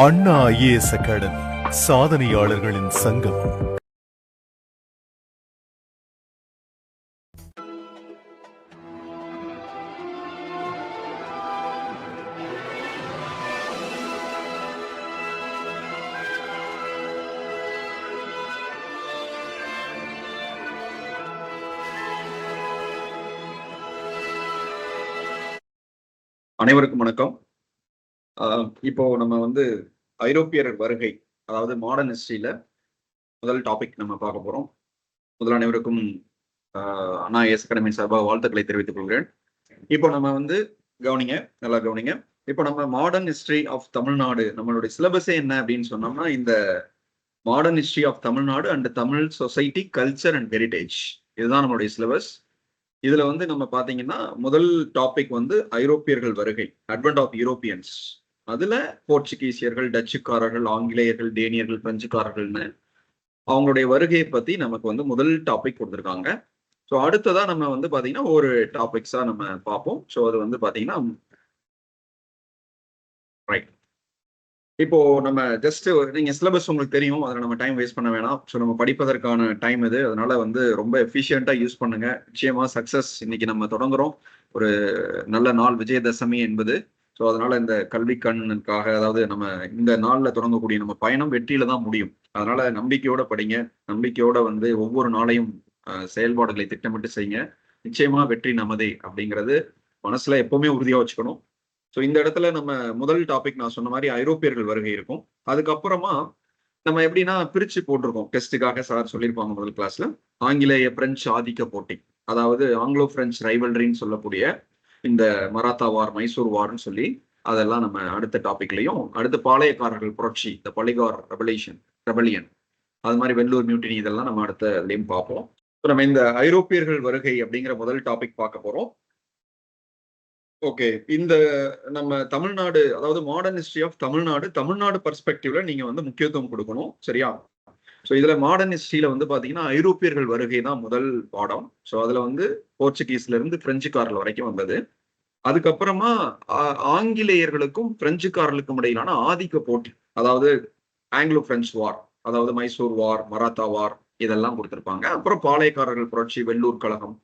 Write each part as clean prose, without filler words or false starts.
அண்ணா IAS academy சாதனையாளர்களின் சங்கம். அனைவருக்கும் வணக்கம். இப்போ நம்ம ஐரோப்பியர் வருகை, அதாவது மாடர்ன் ஹிஸ்டரியில முதல் டாபிக் நம்ம பார்க்க போறோம். முதல் அனைவருக்கும் அண்ணா ஐஏஎஸ் அகாடமி சார்பாக வாழ்த்துக்களை தெரிவித்துக் கொள்கிறேன். இப்போ நம்ம கவனிங்க, நல்லா கவனிங்க. இப்போ நம்ம மாடர்ன் ஹிஸ்டரி ஆஃப் தமிழ்நாடு, நம்மளுடைய சிலபஸே என்ன அப்படின்னு சொன்னோம்னா, இந்த modern history of Tamil Nadu and Tamil society culture and heritage, இதுதான் நம்மளுடைய சிலபஸ். இதுல நம்ம பாத்தீங்கன்னா முதல் டாபிக் ஐரோப்பியர்கள் வருகை, அட்வென்ட் ஆஃப் யூரோப்பியன்ஸ். அதுல போர்ச்சுகீசியர்கள், டச்சுக்காரர்கள், ஆங்கிலேயர்கள், டேனியர்கள், பிரெஞ்சுக்காரர்கள்னு அவங்களுடைய வருகையை பத்தி நமக்கு முதல் டாபிக் கொடுத்துருக்காங்க. ஸோ அடுத்ததா நம்ம பாத்தீங்கன்னா ஒரு டாபிக்ஸா நம்ம பார்ப்போம். ஸோ அது பாத்தீங்கன்னா ரைட். இப்போ நம்ம ஜஸ்ட் நீங்க சிலபஸ் உங்களுக்கு தெரியும், அதில் நம்ம டைம் வேஸ்ட் பண்ண வேணாம். ஸோ நம்ம படிப்பதற்கான டைம் இது, அதனால ரொம்ப எஃபிஷியண்டா யூஸ் பண்ணுங்க. நிச்சயமா சக்சஸ். இன்னைக்கு நம்ம தொடங்குறோம், ஒரு நல்ல நாள், விஜயதசமி என்பது. ஸோ அதனால இந்த கல்வி கண்ணுக்காக, அதாவது நம்ம இந்த நாள்ல தொடங்கக்கூடிய நம்ம பயணம் வெற்றியில தான் முடியும். அதனால நம்பிக்கையோட படிங்க, நம்பிக்கையோட ஒவ்வொரு நாளையும் செயல்பாடுகளை திட்டமிட்டு செய்யுங்க. நிச்சயமா வெற்றி நமதே அப்படிங்கிறது மனசுல எப்பவுமே உறுதியா வச்சுக்கணும். ஸோ இந்த இடத்துல நம்ம முதல் டாபிக் நான் சொன்ன மாதிரி ஐரோப்பியர்கள் வருகை இருக்கும். அதுக்கப்புறமா நம்ம எப்படின்னா பிரிச்சு போட்டிருக்கோம், டெஸ்ட்டுக்காக சார் சொல்லியிருப்பாங்க முதல் கிளாஸ்ல, ஆங்கிலேய பிரெஞ்சு ஆதிக்க போட்டி, அதாவது ஆங்கிலோ பிரெஞ்சு ரைவல்ரின்னு சொல்லக்கூடிய இந்த மராத்தா வார், மைசூர் வார்னு சொல்லி அதெல்லாம் நம்ம அடுத்த டாபிக்லையும், அடுத்த பாளையக்காரர்கள் புரட்சி, இந்த பலிகார் ரெபலியன், அது மாதிரி வெள்ளூர் மியூட்டினி, இதெல்லாம் நம்ம அடுத்த இதுலையும் பார்ப்போம். நம்ம இந்த ஐரோப்பியர்கள் வருகை அப்படிங்கிற முதல் டாபிக் பார்க்க போறோம். ஓகே, இந்த நம்ம தமிழ்நாடு, அதாவது modern history of Tamil Nadu, Tamil Nadu பர்ஸ்பெக்டிவ்ல நீங்க முக்கியத்துவம் கொடுக்கணும், சரியா? ஸோ இதுல மாடர்ன் ஹிஸ்டரியில பாத்தீங்கன்னா ஐரோப்பியர்கள் வருகை தான் முதல் பாடம். ஸோ அதுல போர்ச்சுகீஸ்ல இருந்து பிரெஞ்சுக்காரர்கள் வரைக்கும் வந்தது. அதுக்கப்புறமா ஆங்கிலேயர்களுக்கும் பிரெஞ்சுக்காரர்களுக்கும் இடையிலான ஆதிக்க போட்டி, அதாவது ஆங்கிலோ பிரெஞ்சு வார், அதாவது மைசூர் வார், மராத்தா வார், இதெல்லாம் கொடுத்திருப்பாங்க. அப்புறம் பாளையக்காரர்கள் புரட்சி, வெள்ளூர் கழகம்,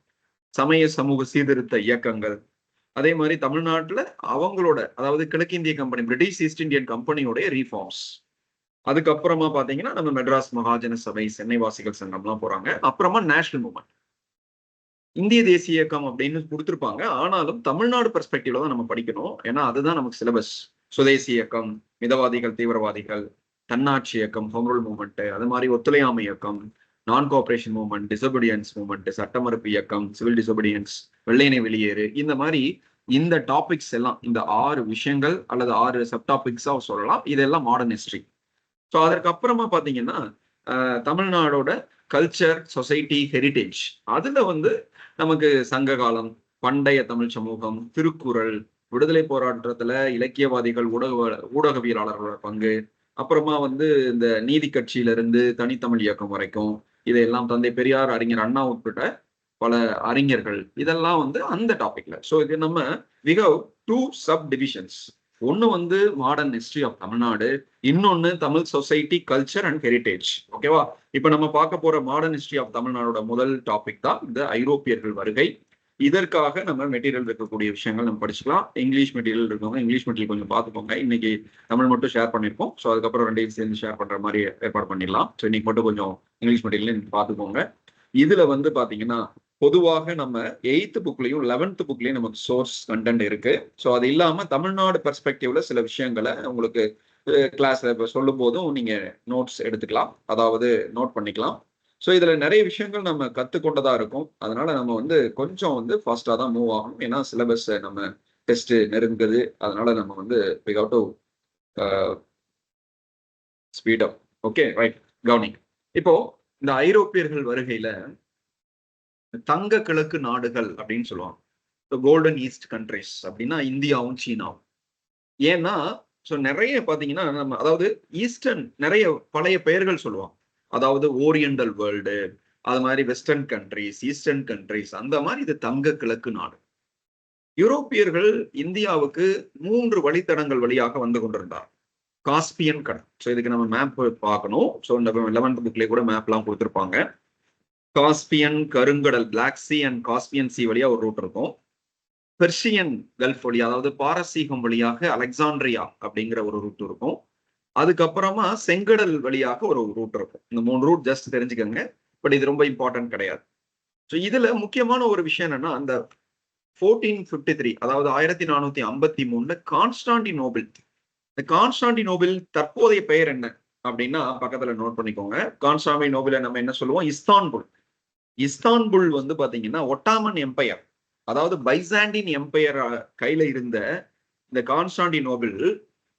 சமய சமூக சீர்திருத்த இயக்கங்கள், அதே மாதிரி தமிழ்நாட்டுல அவங்களோட, அதாவது கிழக்கிந்திய கம்பெனி, பிரிட்டிஷ் ஈஸ்ட் இந்தியன் கம்பெனியோடைய ரீஃபார்ம்ஸ். அதுக்கப்புறமா பாத்தீங்கன்னா நம்ம மெட்ராஸ் மகாஜன சபை, சென்னை வாசிகள் சங்கம்லாம் போறாங்க. அப்புறமா நேஷனல் மூவ்மெண்ட், இந்திய தேசிய இயக்கம் அப்படின்னு கொடுத்துருப்பாங்க. ஆனாலும் தமிழ்நாடு பெர்ஸ்பெக்டிவ்ல தான் நம்ம படிக்கணும், ஏன்னா அதுதான் நமக்கு சிலபஸ். சுதேசி இயக்கம், மிதவாதிகள், தீவிரவாதிகள், தன்னாட்சி இயக்கம், ஹோம் ரூல் மூவ்மெண்ட், அது மாதிரி ஒத்துழையாமை இயக்கம், non cooperation movement, disobedience movement, சட்டமறுப்பு இயக்கம், சிவில் டிசோபீடியன்ஸ், வெள்ளையனை வெளியேறு, இந்த மாதிரி இந்த டாபிக்ஸ் எல்லாம், இந்த 6 விஷயங்கள் அல்லது 6 சப் டாபிக்ஸா சொல்லலாம். இதெல்லாம் மாடர்ன் ஹிஸ்டரி. ஸோ அதற்கு அப்புறமா பாத்தீங்கன்னா தமிழ்நாடோட கல்ச்சர், சொசைட்டி, ஹெரிட்டேஜ், அதுல நமக்கு சங்க காலம், பண்டைய தமிழ் சமூகம், திருக்குறள், விடுதலை போராட்டத்துல இலக்கியவாதிகள், ஊடகவியலாளர்களோட பங்கு, அப்புறமா இந்த நீதி கட்சியில இருந்து தனித்தமிழ் இயக்கம் வரைக்கும், இதையெல்லாம் தந்தை பெரியார், அறிஞர் அண்ணா உட்பட்ட பல அறிஞர்கள், இதெல்லாம் அந்த டாபிக்ல. ஸோ இது நம்ம வி ஹவ் 2 சப் டிவிஷன்ஸ். ஒன்னு மாடர்ன் ஹிஸ்டரி ஆஃப் தமிழ்நாடு, இன்னொன்னு Tamil society culture and heritage. ஓகேவா? இப்ப நம்ம பார்க்க போற மாடர்ன் ஹிஸ்டரி ஆஃப் தமிழ்நாடோட முதல் டாபிக் தான் இந்த ஐரோப்பியர்கள் வருகை. இதற்காக நம்ம மெட்டீரியல் இருக்கக்கூடிய விஷயங்கள் நம்ம படிச்சுக்கலாம். இங்கிலீஷ் மெட்டீரியல் இருக்கவங்க இங்கிலீஷ் மெட்டீரியல் கொஞ்சம் பார்த்துக்கோங்க. இன்னைக்கு தமிழ் மட்டும் ஷேர் பண்ணிருக்கோம். ஸோ அதுக்கப்புறம் 2 சேர்ந்து ஷேர் பண்ற மாதிரி ஏற்பாடு பண்ணிடலாம். ஸோ இன்னைக்கு மட்டும் கொஞ்சம் இங்கிலீஷ் மெட்டீரியல் பார்த்துக்கோங்க. இதுல பாத்தீங்கன்னா பொதுவாக நம்ம 8th புக்லயும் 11th புக்லயும் நமக்கு சோர்ஸ் கண்டென்ட் இருக்கு. ஸோ அது இல்லாம தமிழ்நாடு பெர்ஸ்பெக்டிவ்ல சில விஷயங்களை உங்களுக்கு கிளாஸ்ல சொல்லும் போதும் நீங்க நோட்ஸ் எடுத்துக்கலாம், அதாவது நோட் பண்ணிக்கலாம். ஸோ இதுல நிறைய விஷயங்கள் நம்ம கத்துக்கொண்டதா இருக்கும். அதனால நம்ம கொஞ்சம் ஃபாஸ்டா தான் மூவ் ஆகணும், ஏன்னா சிலபஸ் நம்ம டெஸ்ட் நெருங்குது. அதனால நம்ம we have to speed up. Okay, right, governing. இப்போ இந்த ஐரோப்பியர்கள் வருகையில தங்க கிழக்கு நாடுகள் அப்படின்னு சொல்லுவாங்க, கோல்டன் ஈஸ்ட் கண்ட்ரிஸ் அப்படின்னா இந்தியாவும் சீனாவும். ஏன்னா நிறைய பாத்தீங்கன்னா நம்ம, அதாவது ஈஸ்டர்ன், நிறைய பழைய பெயர்கள் சொல்லுவாங்க, அதாவது ஓரியண்டல் வேர்ல்டு, அது மாதிரி வெஸ்டர்ன் கண்ட்ரிஸ், ஈஸ்டர்ன் கண்ட்ரிஸ், அந்த மாதிரி இது தங்க கிழக்கு நாடு. யூரோப்பியர்கள் இந்தியாவுக்கு 3 வழித்தடங்கள் வழியாக வந்து கொண்டிருந்தார். காஸ்பியன் கடல். ஸோ இதுக்கு நம்ம மேப் பார்க்கணும். ஸோ இந்த 11th புக்லேயே கூட மேப்லாம் கொடுத்துருப்பாங்க. காஸ்பியன் கருங்கடல், black sea and Caspian sea வழியா ஒரு ரூட் இருக்கும். பெர்ஷியன் கல்ஃப் வழியா, அதாவது பாரசீகம் வழியாக அலெக்சாண்ட்ரியா அப்படிங்கிற ஒரு ரூட் இருக்கும். அதுக்கப்புறமா செங்கடல் வழியாக ஒரு ரூட் இருக்கும். இந்த 3 ரூட் ஜஸ்ட் தெரிஞ்சுக்கோங்க. பட் இது ரொம்ப இம்பார்ட்டன்ட் கிடையாது. ஸோ இதுல முக்கியமான ஒரு விஷயம் என்னன்னா, அந்த 1453, அதாவது 1453 கான்ஸ்டாண்டினோபிள். இந்த கான்ஸ்டாண்டினோபிள் தற்போதைய பெயர் என்ன அப்படின்னா பக்கத்துல நோட் பண்ணிக்கோங்க. கான்ஸ்டாண்டினோபிளை நம்ம என்ன சொல்லுவோம்? இஸ்தான்புல். இஸ்தான்புல் வந்து பாத்தீங்கன்னா ஒட்டாமன் எம்பையர், அதாவது பைசாண்டின் எம்பையர் கையில இருந்த இந்த கான்ஸ்டாண்டினோபிள்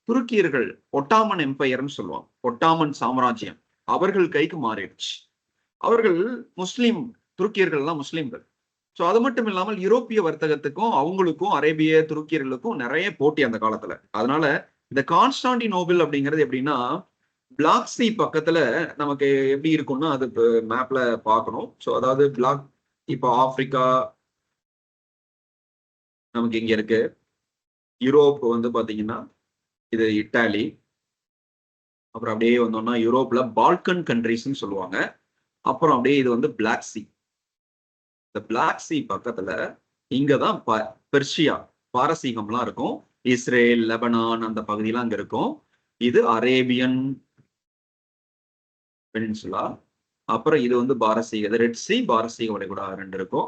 துருக்கியர்கள் ஒட்டாமன் எம்பையர்னு சொல்லுவாங்க. ஒட்டாமன் சாம்ராஜ்யம் அவர்கள் கைக்கு மாறிடுச்சு. அவர்கள் முஸ்லீம், துருக்கியர்கள் எல்லாம் முஸ்லீம்கள். ஸோ அது மட்டும் இல்லாமல் யூரோப்பிய வர்த்தகத்துக்கும் அவங்களுக்கும் அரேபிய துருக்கியர்களுக்கும் நிறைய போட்டி அந்த காலத்துல. அதனால இந்த கான்ஸ்டாண்டினோபிள் அப்படிங்கிறது எப்படின்னா, பிளாக் சி பக்கத்துல நமக்கு எப்படி இருக்கும்னா அது மேப்ல பார்க்கணும். ஸோ அதாவது பிளாக், இப்போ ஆப்பிரிக்கா நமக்கு இங்க இருக்கு. யூரோப் வந்து பாத்தீங்கன்னா இது இட்டாலி. அப்புறம் அப்படியே வந்தோம்னா யூரோப்ல பால்கன் கண்ட்ரிஸ்ன்னு சொல்லுவாங்க. அப்புறம் அப்படியே இது வந்து பிளாக் சி. இந்த பிளாக் சி பக்கத்துல இங்கதான் பெர்ஷியா, பாரசீகம்லாம் இருக்கும். இஸ்ரேல், லெபனான் அந்த பகுதியெல்லாம் அங்க இருக்கும். இது அரேபியன் பெனின்சுலா. அப்புறம் இது வந்து பாரசீக, ரெட் சி, பாரசீக வளைகுடா 2 இருக்கும்.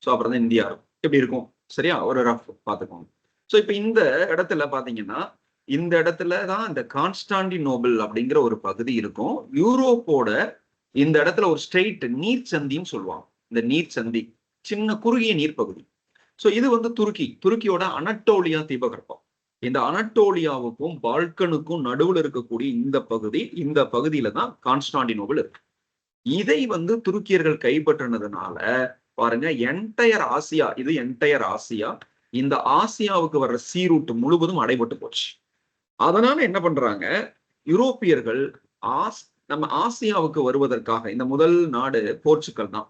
ஸோ அப்புறம் தான் இந்தியா இருக்கும். எப்படி இருக்கும் சரியா? ஒரு ரஃப் பார்த்துக்கோங்க. ஸோ இப்போ இந்த இடத்துல பாத்தீங்கன்னா, இந்த இடத்துல தான் இந்த கான்ஸ்டாண்டினோபிள் அப்படிங்கிற ஒரு பகுதி இருக்கும். யூரோப்போட இந்த இடத்துல ஒரு ஸ்ட்ரெயிட் நீர் சந்தின்னு சொல்லுவாங்க. இந்த நீர் சந்தி சின்ன குறுகிய நீர்ப்பகுதி. ஸோ இது வந்து துருக்கியோட அனட்டோலியா தீபகற்பம். இந்த அனட்டோலியாவுக்கும் பால்கனுக்கும் நடுவில் இருக்கக்கூடிய இந்த பகுதியில தான் கான்ஸ்டாண்டினோபிள் இருக்கு. இதை வந்து துருக்கியர்கள் கைப்பற்றினதுனால பாருங்க, என்டையர் ஆசியா, இந்த ஆசியாவுக்கு வர்ற சீ ரூட் முழுவதும் அடைபட்டு போச்சு. அதனால என்ன பண்றாங்க யூரோப்பியர்கள், நம்ம ஆசியாவுக்கு வருவதற்காக, இந்த முதல் நாடு போர்ச்சுக்கல் தான்.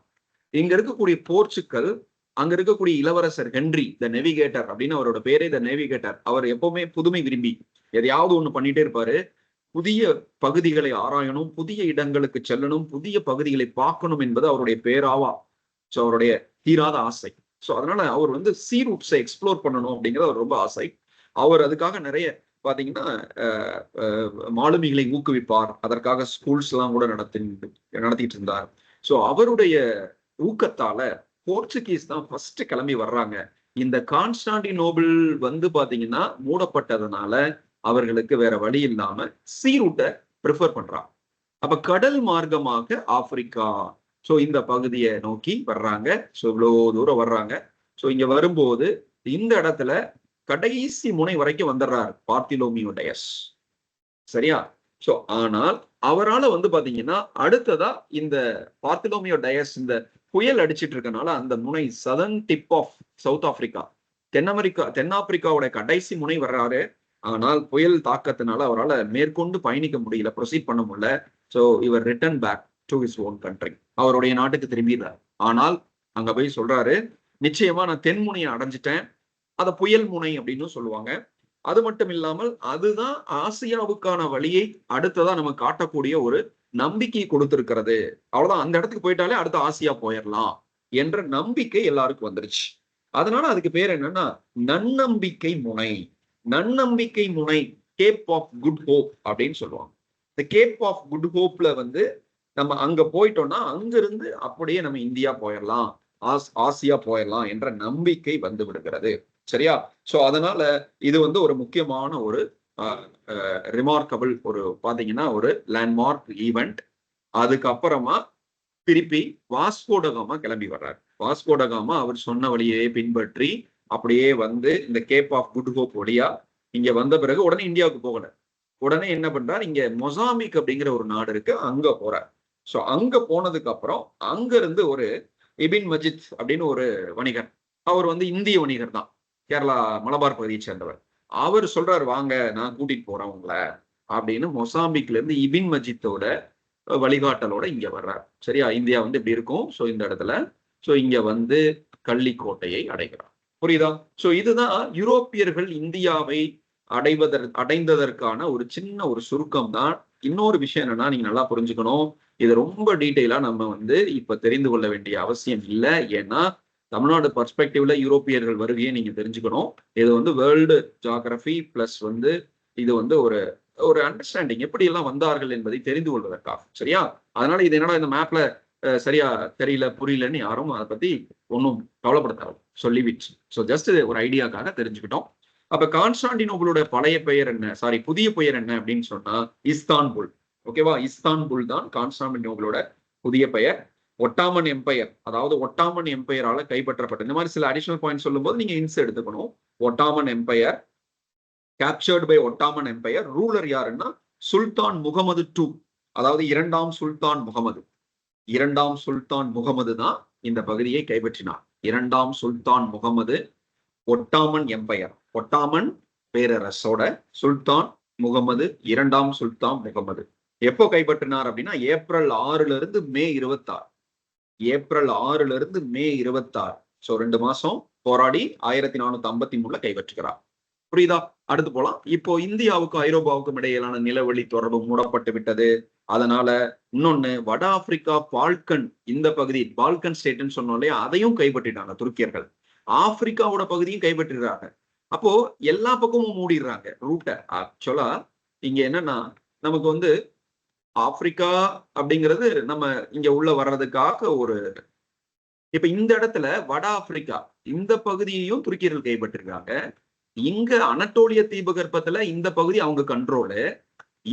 இங்க இருக்கக்கூடிய போர்ச்சுக்கல், அங்க இருக்கக்கூடிய இளவரசர் ஹென்றி த நேவிகேட்டர் அப்படின்னு அவரோட பேரே த நேவிகேட்டர். அவர் எப்பவுமே புதுமை விரும்பி எதையாவது ஒண்ணு பண்ணிட்டே இருப்பாரு. புதிய பகுதிகளை ஆராயணும், புதிய இடங்களுக்கு செல்லணும், புதிய பகுதிகளை பார்க்கணும் என்பது அவருடைய பேராவா. ஸோ அவருடைய தீராத ஆசை. ஸோ அதனால அவர் வந்து சீ ரூட்ஸை எக்ஸ்ப்ளோர் பண்ணணும் அப்படிங்கிறது அவர் ரொம்ப ஆசை. அவர் அதுக்காக நிறைய பாத்தீங்கன்னா மாலுமிகளை ஊக்குவிப்பார். அதற்காக ஸ்கூல்ஸ் எல்லாம் கூட நடத்திட்டு இருந்தார். ஸோ அவருடைய ஊக்கத்தால போர்ச்சுகீஸ் தான் ஃபர்ஸ்ட் கிளம்பி வர்றாங்க. இந்த கான்ஸ்டாண்டினோபிள் வந்து பாத்தீங்கன்னா மூடப்பட்டதுனால அவர்களுக்கு வேற வழி இல்லாம சீ ரூட்டை ப்ரிஃபர் பண்றாங்க. அப்ப கடல் மார்க்கமாக ஆப்பிரிக்கா, ஸோ இந்த பகுதியை நோக்கி வர்றாங்க. ஸோ இவ்வளவு தூரம் வர்றாங்க. ஸோ இங்க வரும்போது இந்த இடத்துல கடைசி முனை வரைக்கும் வந்துடுறாரு பார்த்திலோமியோ டயஸ். சரியா? ஸோ ஆனால் அவரால் வந்து பாத்தீங்கன்னா அடுத்ததா இந்த பார்த்திலோமியோ டயஸ் இந்த புயல் அடிச்சிட்டு இருக்கனால அந்த முனை southern tip of south Africa, தென்னாப்பிரிக்காவோட கடைசி முனை வர்றாரு. ஆனால் புயல் தாக்கத்தினால அவரால் மேற்கொண்டு பயணிக்க முடியல, ப்ரொசீட் பண்ண முடியல. ஸோ இவர் return back to his own country, அவருடைய நாட்டுக்கு திரும்பிடுறார். ஆனால் அங்க போய் சொல்றாரு, நிச்சயமா நான் தென்முனையை அடைஞ்சிட்டேன், அத புயல் முனை அப்படின்னு சொல்லுவாங்க. அது மட்டும் இல்லாமல் அதுதான் ஆசியாவுக்கான வழியை அடுத்ததா நம்ம காட்டக்கூடிய ஒரு நம்பிக்கை கொடுத்திருக்கிறது. அவ்வளவுதான், அந்த இடத்துக்கு போயிட்டாலே அடுத்த ஆசியா போயிடலாம் என்ற நம்பிக்கை எல்லாருக்கும் வந்துருச்சு. அதனால அதுக்கு பேர் என்னன்னா நன்னம்பிக்கை முனை. நன்னம்பிக்கை முனை, கேப் ஆஃப் குட் ஹோப் அப்படின்னு சொல்லுவாங்க. இந்த கேப் ஆஃப் குட் ஹோப்ல வந்து நம்ம அங்க போயிட்டோம்னா அங்கிருந்து அப்படியே நம்ம இந்தியா போயிடலாம், ஆசியா போயிடலாம் என்ற நம்பிக்கை வந்து விடுகிறது. சரியா? சோ அதனால இது வந்து ஒரு முக்கியமான ஒரு ரிமார்க்கபிள் ஒரு பாத்தீங்கன்னா ஒரு லேண்ட்மார்க் ஈவெண்ட். அதுக்கப்புறமா திருப்பி வாஸ்கோடகாமா கிளம்பி வர்றாரு. வாஸ்கோடகாமா அவர் சொன்ன வழியே பின்பற்றி அப்படியே வந்து இந்த கேப் ஆஃப் குட் ஹோப் வழியா இங்க வந்த பிறகு உடனே இந்தியாவுக்கு போகல. உடனே என்ன பண்றாரு, இங்க மொசாம்பிக் அப்படிங்கிற ஒரு நாடு இருக்கு, அங்க போறார். சோ அங்க போனதுக்கு அப்புறம் அங்க இருந்து ஒரு இபின் மஜித் அப்படின்னு ஒரு வணிகர், அவர் வந்து இந்திய வணிகர் தான், கேரளா மலபார் பகுதியை சேர்ந்தவர். அவர் சொல்றாரு, வாங்க நான் கூட்டிட்டு போறேன் உங்களை அப்படின்னு மொசாம்பிக்ல இருந்து இபின் மஜித்தோட வழிகாட்டலோட இங்க வர்றார். சரியா? இந்தியா வந்து இப்படி இருக்கும். சோ இந்த இடத்துல சோ இங்க வந்து கள்ளிக்கோட்டையை அடைகிறார். புரியுதா? சோ இதுதான் யூரோப்பியர்கள் இந்தியாவை அடைந்ததற்கான ஒரு சின்ன ஒரு சுருக்கம் தான். இன்னொரு விஷயம் என்னன்னா, நீங்க நல்லா புரிஞ்சுக்கணும். இது ரொம்ப டீட்டெயிலா நம்ம வந்து இப்ப தெரிந்து கொள்ள வேண்டிய அவசியம் இல்ல. ஏன்னா, தமிழ்நாடு பெர்ஸ்பெக்டிவ்ல யூரோப்பியர்கள் வருகையை நீங்க தெரிஞ்சுக்கணும். இது வந்து வேர்ல்டு ஜியோகிராபி பிளஸ் வந்து இது வந்து ஒரு ஒரு அண்டர்ஸ்டாண்டிங் எப்படி எல்லாம் வந்தார்கள் என்பதை தெரிந்து கொள்வதற்காக. சரியா? அதனால இது என்னடா இந்த மேப்ல சரியா தெரியல, புரியலன்னு யாரும் அத பத்தி ஒண்ணும் கவலைப்பட தேவையில்ல. Leave it. ஜஸ்ட் ஒரு ஐடியாக்காக தெரிஞ்சுக்கிட்டோம். அப்ப கான்ஸ்டான்டினோபிளோட பழைய பெயர் என்ன? சாரி, புதிய பெயர் என்ன அப்படின்னு சொன்னா இஸ்தான்புல். ஓகேவா? இஸ்தான்புல் தான் கான்ஸ்டான்டினோபிளோட புதிய பெயர். ஒட்டாமன் எம்பையர், அதாவது ஒட்டாமன் எம்பையரால கைப்பற்றப்பட்ட இந்த மாதிரி சில அடிஷனல் பாயிண்ட் சொல்லும்போது நீங்க இன்ஸ் எடுத்துக்கணும். Ottoman empire captured by Ottoman empire. Ruler யாருன்னா சுல்தான் முகமது டூ, அதாவது இரண்டாம் சுல்தான் முகமது. இரண்டாம் சுல்தான் முகமது தான் இந்த பகுதியை கைப்பற்றினார். இரண்டாம் சுல்தான் முகமது ஒட்டாமன் எம்பையர், ஒட்டாமன் பேரரசோட சுல்தான் முகமது, இரண்டாம் சுல்தான் முகமது எப்போ கைப்பற்றினார் அப்படின்னா ஏப்ரல் 6ல இருந்து மே 26. ஏப்ரல் 6ல இருந்து மே 26. 2 மாசம் போராடி 1453 கைப்பற்றுகிறார். புரியுதா? அடுத்து போலாம். இப்போ இந்தியாவுக்கும் ஐரோப்பாவுக்கும் இடையிலான நிலவழி தொடர்பு மூடப்பட்டு விட்டது. அதனால இன்னொன்னு வட ஆப்பிரிக்கா பால்கன், இந்த பகுதி பால்கன் ஸ்டேட்னு சொன்னோம் இல்லையா, அதையும் கைப்பற்றிட்டாங்க துருக்கியர்கள். ஆப்பிரிக்காவோட பகுதியும் கைப்பற்றிடுறாங்க. அப்போ எல்லா பக்கமும் மூடிடுறாங்க ரூட்டை. ஆக்சுவலா இங்க என்னன்னா நமக்கு வந்து ஆப்பிரிக்கா அப்படிங்கிறது நம்ம இங்க உள்ள வர்றதுக்காக ஒரு இப்ப இந்த இடத்துல வட ஆப்பிரிக்கா இந்த பகுதியையும் துருக்கியர்கள் கைப்பற்றிருக்காங்க. இங்க அனட்டோலிய தீபகற்பத்துல இந்த பகுதி அவங்க கண்ட்ரோலு,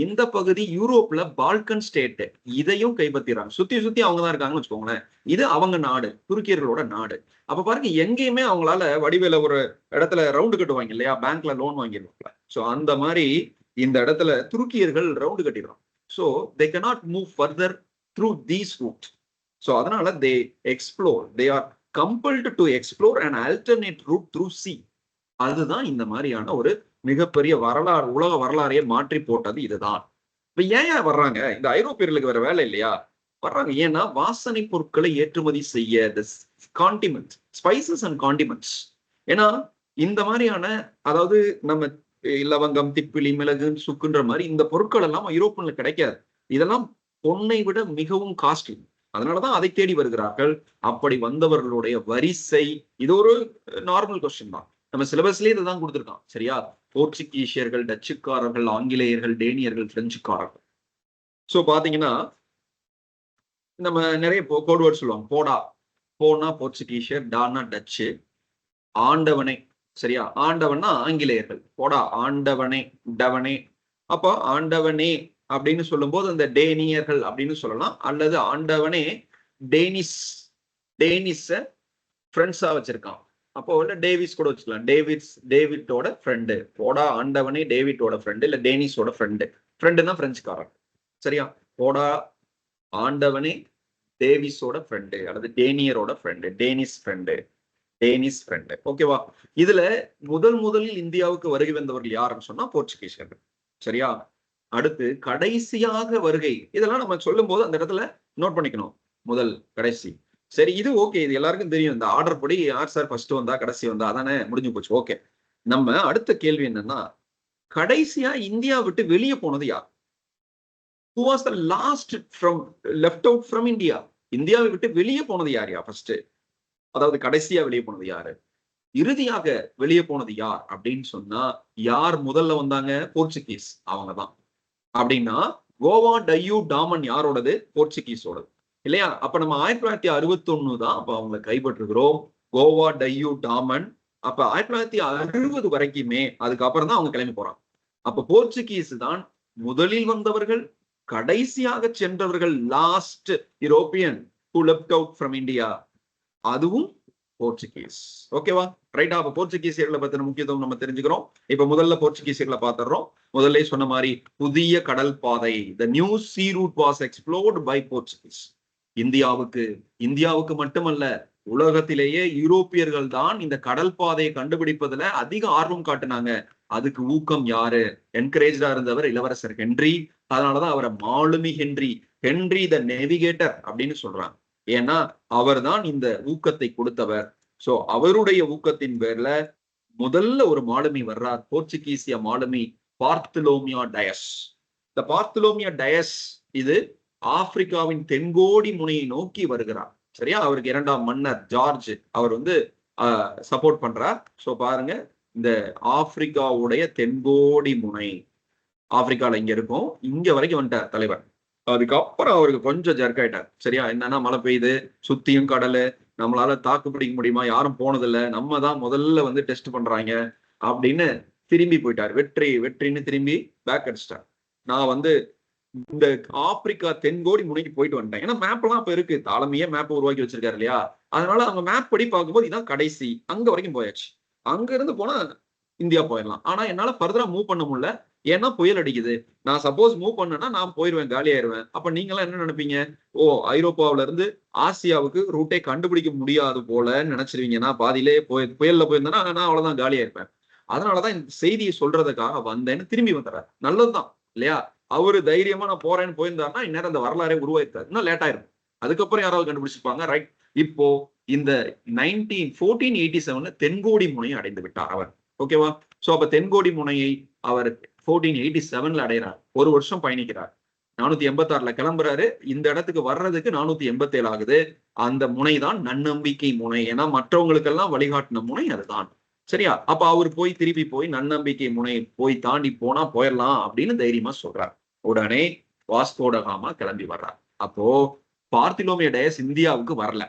இந்த பகுதி யூரோப்ல பால்கன் ஸ்டேட் இதையும் கைப்பற்றிறாங்க. சுத்தி சுத்தி அவங்க தான் இருக்காங்கன்னு வச்சுக்கோங்களேன். இது அவங்க நாடு, துருக்கியர்களோட நாடு. அப்ப பாருங்க எங்கேயுமே அவங்களால வடிவேல ஒரு இடத்துல ரவுண்டு கட்டுவாங்க இல்லையா, பேங்க்ல லோன் வாங்கிருவாங்க. சோ அந்த மாதிரி இந்த இடத்துல துருக்கியர்கள் ரவுண்டு கட்டிடுறாங்க. So they cannot move further through these route. So அதனால they are compelled to explore an alternate route through sea. அதுதான் இந்த மாதிரியான ஒரு மிகப்பெரிய வரலாறு, உலக வரலாறையே மாற்றி போட்டது இதுதான். இப்ப ஏன் வர்றாங்க? இந்த ஐரோப்பியர்களுக்கு வேற வேலை இல்லையா? வர்றாங்க. ஏன்னா வாசனை பொருட்களை ஏற்றுமதி செய்ய காண்டிமெண்ட்ஸ், ஸ்பைசஸ் அண்ட் காண்டிமெண்ட்ஸ். ஏன்னா இந்த மாதிரியான, அதாவது நம்ம லவங்கம், திப்பிலி, மிளகு, சுக்குன்ற மாதிரி இந்த பொருட்கள் எல்லாம் ஐரோப்பியன்ல கிடைக்காது. இதெல்லாம் பொன்னை விட மிகவும் காஸ்ட்லி. அதனாலதான் அதை தேடி வருகிறார்கள். அப்படி வந்தவர்களுடைய வரிசை, இது ஒரு நார்மல் கொஸ்டின் தான். நம்ம சிலபஸ்லயே இதுதான் கொடுத்துருக்கான். சரியா? போர்ச்சுகீசியர்கள், டச்சுக்காரர்கள், ஆங்கிலேயர்கள், டேனியர்கள், பிரெஞ்சுக்காரர்கள். சோ பாத்தீங்கன்னா நம்ம நிறைய கோட் வேர்ட் சொல்லுவாங்க. போடா, போனா போர்ச்சுகீசியர், டானா டச்சு, ஆண்டவனே. சரியா? ஆண்டவன்னா ஆங்கிலேயர்கள். போடா ஆண்டவனே, டவனே. அப்ப ஆண்டவனே அப்படின்னு சொல்லும் போது அந்த டேனியர்கள் அப்படின்னு சொல்லலாம், அல்லது ஆண்டவனே டேனிஸ், டேனிஸ ஃப்ரெண்ட்ஸா வச்சிருக்கான். அப்போ இல்ல டேவிஸ் கூட வச்சுக்கலாம். டேவிட்டோட ஃப்ரெண்டு. போடா ஆண்டவனே டேவிட்டோட ஃப்ரெண்டு, இல்ல டேனிஸோட ஃப்ரெண்டு. ஃப்ரெண்டுனா பிரெஞ்சுக்காரன். சரியா? போடா ஆண்டவனே டேவிஸோட ஃப்ரெண்டு, அல்லது டேனியரோட friend, Danish friend, Danish friend. ஓகேவா? இதுல முதலில் இந்தியாவுக்கு வருகை வந்தவர்கள் யாருன்னு சொன்னா போர்ச்சுகீசியர்கள். சரியா? அடுத்து கடைசியாக வருகை, இதெல்லாம் நம்ம சொல்லும் போது அந்த இடத்துல நோட் பண்ணிக்கணும். முதல் கடைசி. சரி, இது ஓகே, இது எல்லாருக்கும் தெரியும். இந்த ஆர்டர் படி யார் சார் ஃபர்ஸ்ட் வந்தா கடைசி வந்தா, அதானே முடிஞ்சு போச்சு. ஓகே, நம்ம அடுத்த கேள்வி என்னன்னா, கடைசியா இந்தியா விட்டு வெளியே போனது யார்? Who was the last from left out from India? இந்தியாவை விட்டு வெளியே போனது யார் ஃபர்ஸ்ட்? அதாவது கடைசியா வெளியே போனது யாரு? இறுதியாக வெளியே போனது யார் அப்படின்னு சொன்னா, யார் முதல்ல வந்தாங்க? போர்ச்சுகீஸ். அவங்கதான். அப்படின்னா கோவா டையூ டாமன் யாரோடது? போர்ச்சுகீஸோடது இல்லையா? அப்ப நம்ம 1961 தான் அப்ப அவங்களை கைப்பற்றுகிறோம். கோவா டையூ டாமன். அப்ப 1960 வரைக்குமே, அதுக்கப்புறம் தான் அவங்க கிளம்பி போறாங்க. அப்ப போர்ச்சுகீஸ் தான் முதலில் வந்தவர்கள், கடைசியாக சென்றவர்கள். Last European who left out from India, அதுவும் போர்ச்சுகீஸ். ஓகேவா? ரைட்டா? அப்ப போர்ச்சுகீசியர்களை பத்தின முக்கியத்துவம் நம்ம தெரிஞ்சுக்கிறோம். இப்ப முதல்ல போர்ச்சுகீசியர்களை பார்த்துறோம். முதல்ல சொன்ன மாதிரி புதிய கடல் பாதை, the new sea route was explored by Portuguese. இந்தியாவுக்கு மட்டுமல்ல, உலகத்திலேயே யூரோப்பியர்கள் தான் இந்த கடல் பாதையை கண்டுபிடிப்பதுல அதிக ஆர்வம் காட்டினாங்க. அதுக்கு ஊக்கம் யாரு? என்கரேஜா இருந்தவர் இளவரசர் ஹென்றி. அதனாலதான் அவரை மாலுமி ஹென்றி த நேவிகேட்டர் அப்படின்னு சொல்றாங்க. ஏன்னா அவர் தான் இந்த ஊக்கத்தை கொடுத்தவர். சோ அவருடைய ஊக்கத்தின் பேர்ல முதல்ல ஒரு மாலுமி வர்றார், போர்ச்சுகீசிய மாலுமி பார்த்தலோமியோ டயஸ். இந்த பார்த்தலோமியோ டயஸ் இது ஆப்பிரிக்காவின் தென்கோடி முனையை நோக்கி வருகிறார். சரியா? அவருக்கு இரண்டாம் மன்னர் ஜார்ஜ் அவர் வந்து சப்போர்ட் பண்றார். சோ பாருங்க, இந்த ஆப்பிரிக்காவுடைய தென்கோடி முனை ஆப்பிரிக்கால இங்க இருக்கும், இங்க வரைக்கும் வந்துட்டார் தலைவர். அதுக்கப்புறம் அவருக்கு கொஞ்சம் ஜர்க் ஆயிட்டார். சரியா? என்னன்னா மழை பெய்யுது, சுத்தியும் கடலு, நம்மளால தாக்கு பிடிக்க முடியுமா, யாரும் போனதில்ல, நம்ம தான் முதல்ல வந்து டெஸ்ட் பண்றாங்க அப்படின்னு திரும்பி போயிட்டார். வெற்றி வெற்றின்னு திரும்பி பேக் அடிச்சிட்டார். நான் வந்து இந்த ஆப்பிரிக்கா தென்கோடி முனைக்கு போயிட்டு வந்துட்டேன். ஏன்னா மேப் எல்லாம் அப்ப இருக்கு, தாளமையே மேப் உருவாக்கி வச்சிருக்காரு இல்லையா? அதனால அவங்க மேப் படி பார்க்கும்போது இதான் கடைசி, அங்க வரைக்கும் போயாச்சு. அங்க இருந்து போனா இந்தியா போயிடலாம். ஆனா என்னால ஃபர்தரா மூவ் பண்ண முடியல, ஏன்னா புயல் அடிக்குது. நான் சப்போஸ் மூவ் பண்ணேன்னா நான் போயிருவேன், காலி ஆயிருவேன். அப்ப நீங்க எல்லாம் என்ன நினைப்பீங்க? ஓ, ஐரோப்பாவில இருந்து ஆசியாவுக்கு ரூட்டே கண்டுபிடிக்க முடியாது போல நினைச்சிருவீங்க. நான் பாதியிலே புயல்ல போயிருந்தேன்னா நான் அவ்வளவுதான், காலியா இருப்பேன். அதனாலதான் இந்த செய்தியை சொல்றதுக்காக வந்தேன்னு திரும்பி வந்துடுறாரு. நல்லதுதான் இல்லையா? அவரு தைரியமா நான் போறேன்னு போயிருந்தாருன்னா இந்நேரம் அந்த வரலாறே உருவாயிருக்காரு, இன்னும் லேட் ஆயிருக்கும். அதுக்கப்புறம் யாராவது கண்டுபிடிச்சிருப்பாங்க, ரைட்? இப்போ இந்த 1487 தென்கோடி முனையை அடைந்து விட்டார் அவர். ஓகேவா? சோ அப்ப தென்கோடி முனையை அவர் 1487 அடைகிறார். ஒரு வருஷம் பயணிக்கிறார். 486 கிளம்புறாரு. இந்த இடத்துக்கு வர்றதுக்கு 487 ஆகுது. அந்த முனை தான் நன்னம்பிக்கை முனை. ஏன்னா மற்றவங்களுக்கெல்லாம் வழிகாட்டின முனை அதுதான். சரியா? அப்ப அவர் போய் திருப்பி போய் நன்னம்பிக்கை முனை போய் தாண்டி போனா போயிடலாம் அப்படின்னு தைரியமா சொல்றார். உடனே வாஸ்கோடகாமா கிளம்பி வர்றார். அப்போ பார்த்திலோமியோ டயஸ் இந்தியாவுக்கு வரல,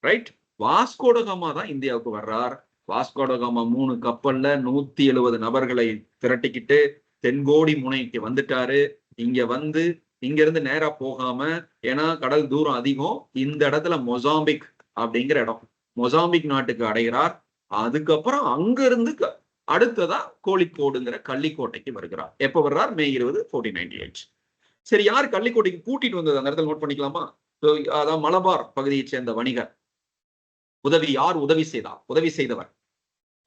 ரைட்? வாஸ்கோடகாமா தான் இந்தியாவுக்கு வர்றார். வாஸ்கோடகாமா 3 கப்பல்ல 170 நபர்களை திரட்டிக்கிட்டு தென்கோடி முனைக்கு வந்துட்டாரு. இங்க வந்து இங்க இருந்து நேரா போகாம, ஏன்னா கடல் தூரம் அதிகம், இந்த இடத்துல மொசாம்பிக் அப்படிங்கிற இடம், மொசாம்பிக் நாட்டுக்கு அடைகிறார். அதுக்கப்புறம் அங்க இருந்து அடுத்ததா கோழிக்கோடுங்கிற கள்ளிக்கோட்டைக்கு வருகிறார். எப்ப வர்றார்? மே 20, 1498. சரி, யார் கள்ளிக்கோட்டைக்கு கூட்டிட்டு வந்தது அந்த இடத்துல நோட் பண்ணிக்கலாமா? அதான் மலபார் பகுதியைச் சேர்ந்த வணிகர். யார் உதவி செய்தார்? உதவி செய்தவர்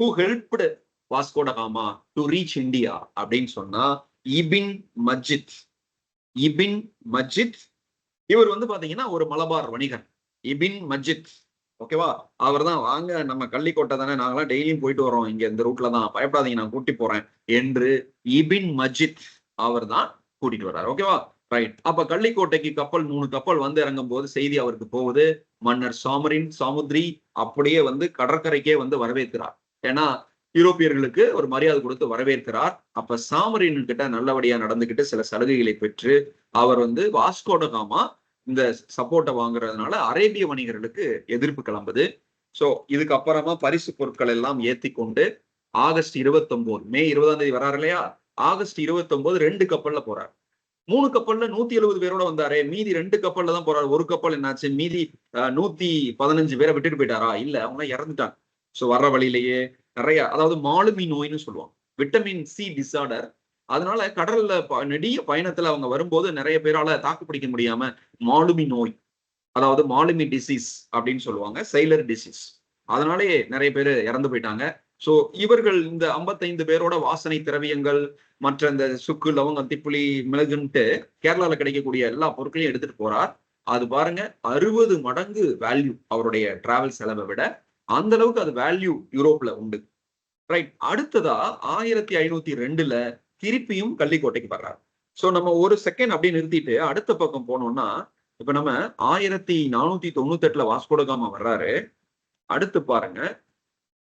who helped வாஸ்கோ ட காமா to reach India அப்படின்னு சொன்னா இபின் மஜித். இபின் மஜித் இவர் வந்து பாத்தீங்கன்னா ஒரு மலபார் வணிகர், இபின் மஜித். ஓகேவா? அவர் தான், வாங்க நம்ம கள்ளிக்கோட்டை தானே, நாங்களாம் டெய்லியும் போயிட்டு வரோம், இங்க இந்த ரூட்ல தான், பயப்படாதீங்க நான் கூட்டி போறேன் என்று இபின் மஜித் அவர் தான் கூட்டிட்டு வர்றாரு. ஓகேவா? ரைட். அப்ப கள்ளிக்கோட்டைக்கு கப்பல் 3 கப்பல் வந்து இறங்கும் போது செய்தி அவருக்கு போகுது. மன்னர் சாமுத்ரி அப்படியே வந்து கடற்கரைக்கே வந்து வரவேற்கிறார். ஏன்னா யூரோப்பியர்களுக்கு ஒரு மரியாதை கொடுத்து வரவேற்கிறார். அப்ப சாமரின் கிட்ட நல்லபடியா நடந்துகிட்டு சில சலுகைகளை பெற்று அவர் வந்து வாஸ்கோட காமா இந்த சப்போர்ட்டை வாங்குறதுனால அரேபிய வணிகர்களுக்கு எதிர்ப்பு கிளம்புது. சோ இதுக்கு அப்புறமா பரிசு பொருட்கள் எல்லாம் ஏத்தி கொண்டு ஆகஸ்ட் 29, மே 20ஆம் தேதி வர்றாரு இல்லையா? ஆகஸ்ட் 29 2 கப்பல்ல போறார். 3 கப்பல்ல 170 பேரோட வந்தாரு, மீதி 2 கப்பல்ல தான் போறாரு. ஒரு கப்பல் என்னாச்சு? மீதி 115 பேரை விட்டுட்டு போயிட்டாரா? இல்ல, அவங்க இறந்துட்டாங்க. சோ வர்ற வழியிலேயே நிறைய, அதாவது மாலுமி நோய்னு சொல்லுவாங்க, விட்டமின் சி டிசார்டர். அதனால கடல்ல நெடிய பயணத்துல அவங்க வரும்போது நிறைய பேரால தாக்கு பிடிக்க முடியாம மாலுமி நோய், அதாவது மாலுமி டிசீஸ் அப்படின்னு சொல்லுவாங்க, செயலர் டிசீஸ், அதனாலேயே நிறைய பேர் இறந்து போயிட்டாங்க. சோ இவர்கள் இந்த 55 பேரோட வாசனை திரவியங்கள், மற்ற இந்த சுக்கு, லவங்கம், திப்புளி, மிளகுன்ட்டு கேரளால கிடைக்கக்கூடிய எல்லா பொருட்களையும் எடுத்துட்டு போறார். அது பாருங்க 60 மடங்கு வேல்யூ அவருடைய டிராவல் செலவை விட, அந்த அளவுக்கு அது வேல்யூ யூரோப்ல உண்டு. ரைட். அடுத்ததா 1502 திருப்பியும் கள்ளிக்கோட்டைக்கு வர்றாரு. சோ நம்ம ஒரு செகண்ட் அப்படியே நிறுத்திட்டு அடுத்த பக்கம் போனோம்னா, இப்ப நம்ம 1498 வாஸ்கோடகாமா வர்றாரு. அடுத்து பாருங்க,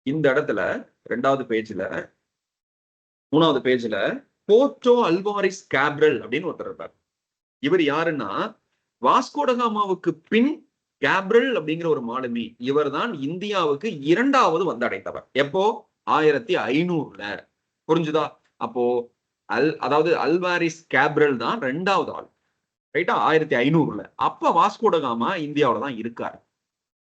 இந்த இடத்துல 2வது பேஜ்ல 3வது பேஜ்ல போர்ட்டோ அல்வாரிஸ் கேப்ரல் அப்படின்னு ஒருத்தர் இருப்பார். இவர் யாருன்னா வாஸ்கோடகாமாவுக்கு பின் கேப்ரல் அப்படிங்கிற ஒரு மாலுமி, இவர் தான் இந்தியாவுக்கு 2வது வந்து அடைந்தவர். எப்போ? 1500. புரிஞ்சுதா? அப்போ அதாவது அல்வாரிஸ் கேப்ரல் தான் 2வது ஆள், ரைட்டா? 1500. அப்ப வாஸ்கோடகாமா இந்தியாவில தான் இருக்காரு.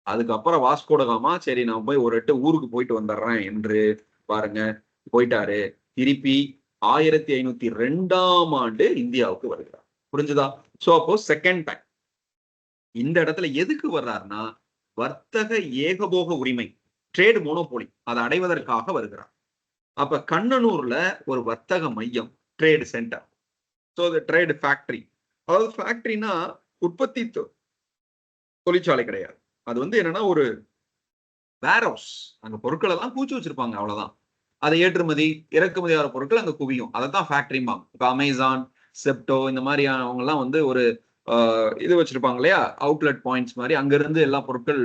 அதுக்கப்புறம் வாஸ்கோடகாமா சரி நான் போய் ஒரு 8 ஊருக்கு போயிட்டு வந்துடுறேன் என்று பாருங்க போயிட்டாரு. திருப்பி 1502ஆம் ஆண்டு இந்தியாவுக்கு வருகிறார். புரிஞ்சுதா? சோ அப்போ செகண்ட் டைம் இந்த இடத்துல எதுக்கு வர்றாருன்னா, வர்த்தக ஏகபோக உரிமை, ட்ரேட் மோனோபோலி, அதை அடைவதற்காக வருகிறார். அப்ப கண்ணனூர்ல ஒரு வர்த்தக மையம், trade centre. So trade factory, அதாவது ஃபேக்டரினா உற்பத்தி தொழிற்சாலை கிடையாது, அது வந்து என்னன்னா ஒரு வேர் ஹவுஸ், அங்க பொருட்கள் எல்லாம் பூச்சி வச்சிருப்பாங்க, அவ்வளவுதான். அதை ஏற்றுமதி இறக்குமதி ஆகிற பொருட்கள் அங்க குவியும். அதைத்தான் ஃபேக்டரிம்பாங்க. இப்ப அமேசான், செப்டோ இந்த மாதிரியானவங்க எல்லாம் வந்து ஒரு இது வச்சிருப்பாங்க இல்லையா, அவுட்லெட் பாயிண்ட்ஸ் மாதிரி, அங்கிருந்து எல்லா பொருட்கள்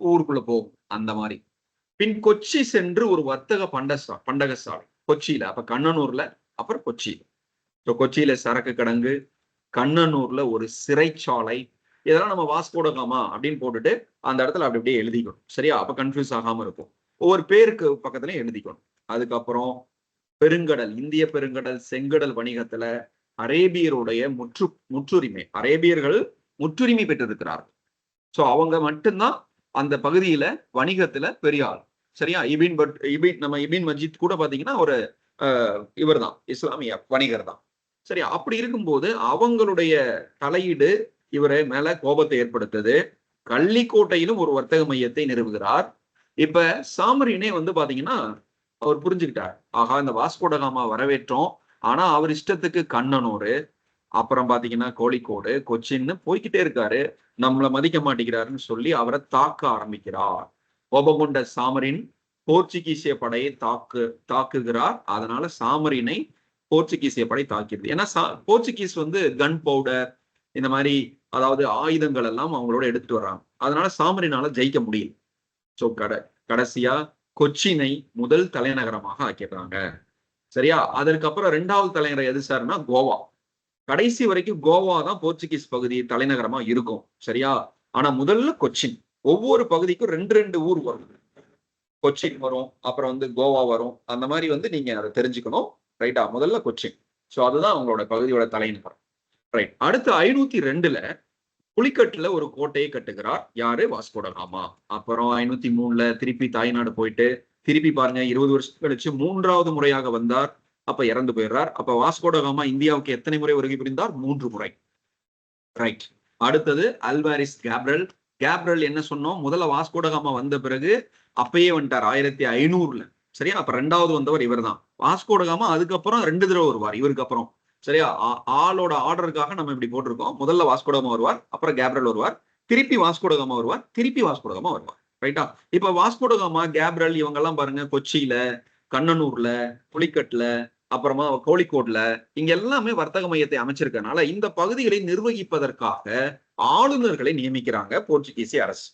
ஊருக்குள்ள போகும் அந்த மாதிரி. பின் கொச்சி சென்று ஒரு வர்த்தக பண்டகசாலை கொச்சியில, அப்ப கண்ணனூர்ல, அப்புறம் கொச்சியில. கொச்சியில சரக்கு கிடங்கு, கண்ணனூர்ல ஒரு சிறைச்சாலை. இதெல்லாம் நம்ம வாஸ்கோடகாமா அப்படின்னு போட்டுட்டு அந்த இடத்துல அப்படி அப்படியே எழுதிக்கணும். சரியா? அப்ப கன்ஃபியூஸ் ஆகாம இருக்கும். ஒவ்வொரு பேருக்கு பக்கத்துலயும் எழுதிக்கணும். அதுக்கப்புறம் பெருங்கடல், இந்திய பெருங்கடல் செங்கடல் வணிகத்துல அரேபியருடைய முற்றுரிமை, அரேபியர்கள் முற்றுரிமை பெற்றிருக்கிறார்கள். சோ அவங்க மட்டும்தான் அந்த பகுதியில வணிகத்துல பெரிய ஆள். சரியா? நம்ம இபின் மஜித் கூட பாத்தீங்கன்னா ஒரு இவர் தான், இஸ்லாமிய வணிகர் தான். சரியா? அப்படி இருக்கும்போது அவங்களுடைய தலையீடு இவரை மேல கோபத்தை ஏற்படுத்துது. கள்ளிக்கோட்டையிலும் ஒரு வர்த்தக மையத்தை நிறுவுகிறார். இப்ப சாமரினே வந்து பாத்தீங்கன்னா அவர் புரிஞ்சுக்கிட்டார், ஆகா இந்த வாஸ்கோடகாமா வரவேற்றோம், ஆனா அவர் இஷ்டத்துக்கு கண்ணனூர், அப்புறம் பாத்தீங்கன்னா கோழிக்கோடு, கொச்சின்னு போய்கிட்டே இருக்காரு, நம்மளை மதிக்க மாட்டேங்கிறாருன்னு சொல்லி அவரை தாக்க ஆரம்பிக்கிறார். கோபம் கொண்ட சாமரின் போர்ச்சுகீசிய படையை தாக்குகிறார். அதனால சாமரினை போர்ச்சுகீசிய படை தாக்கிடுது. ஏன்னா போர்ச்சுகீஸ் வந்து கன் பவுடர் இந்த மாதிரி, அதாவது ஆயுதங்கள் எல்லாம் அவங்களோட எடுத்துட்டு வர்றாங்க. அதனால சாமரினால ஜெயிக்க முடியல. சோ கடைசியா கொச்சினை முதல் தலைநகரமாக ஆக்கிடுறாங்க. சரியா? அதற்கப்புறம் 2வது தலைநகரம் எது சார்னா கோவா. கடைசி வரைக்கும் கோவா தான் போர்ச்சுகீஸ் பகுதி தலைநகரமா இருக்கும். சரியா? ஆனா முதல்ல கொச்சின். ஒவ்வொரு பகுதிக்கும் 2 ஊர் வரும். கொச்சின் வரும், அப்புறம் வந்து கோவா வரும். அந்த மாதிரி வந்து நீங்க அதை தெரிஞ்சுக்கணும். ரைட்டா? முதல்ல கொச்சின். சோ அதுதான் அவங்களோட பகுதியோட தலைநகரம். ரைட். அடுத்து 502ல புலிக்கட்டுல ஒரு கோட்டையை கட்டுகிறார். யாரு? வாஸ்கோடகாமா. அப்புறம் 503ல திருப்பி தாய்நாடு போயிட்டு, திருப்பி பாருங்க 20 வருஷம் கழிச்சு 3வது முறையாக வந்தார். அப்ப இறந்து போயிடுறார். அப்ப வாஸ்கோடகாமா இந்தியாவுக்கு எத்தனை முறை வருகை புரிந்தார்? 3 முறை. ரைட். அடுத்தது அல்வாரிஸ் கேப்ரல் என்ன சொன்னோம்? முதல்ல வாஸ்கோடகாமா வந்த பிறகு அப்பயே வந்துட்டார் 1500ல. சரியா? அப்ப 2வது வந்தவர் இவர் தான். வாஸ்கோடகாமா அதுக்கப்புறம் 2 தடவை வருவார் இவருக்கு அப்புறம். சரியா? ஆளோட ஆர்டருக்காக நம்ம இப்படி போட்டிருக்கோம். முதல்ல வாஸ்கோடகாமா வருவார், அப்புறம் கேப்ரல் வருவார், திருப்பி வாஸ்கோடகாமா வருவார், திருப்பி வாஸ்கோடகாமா வருவார். ரைட்டா? இப்ப வாஸ்கோடகாமா, கேப்ரல் இவங்க எல்லாம் பாருங்க கொச்சியில, கண்ணனூர்ல, புலிக்கட்டுல, அப்புறமா கோழிக்கோட்ல இங்க எல்லாமே வர்த்தக மையத்தை அமைச்சிருக்கனால இந்த பகுதிகளை நிர்வகிப்பதற்காக ஆளுநர்களை நியமிக்கிறாங்க போர்ச்சுகீசிய அரசு.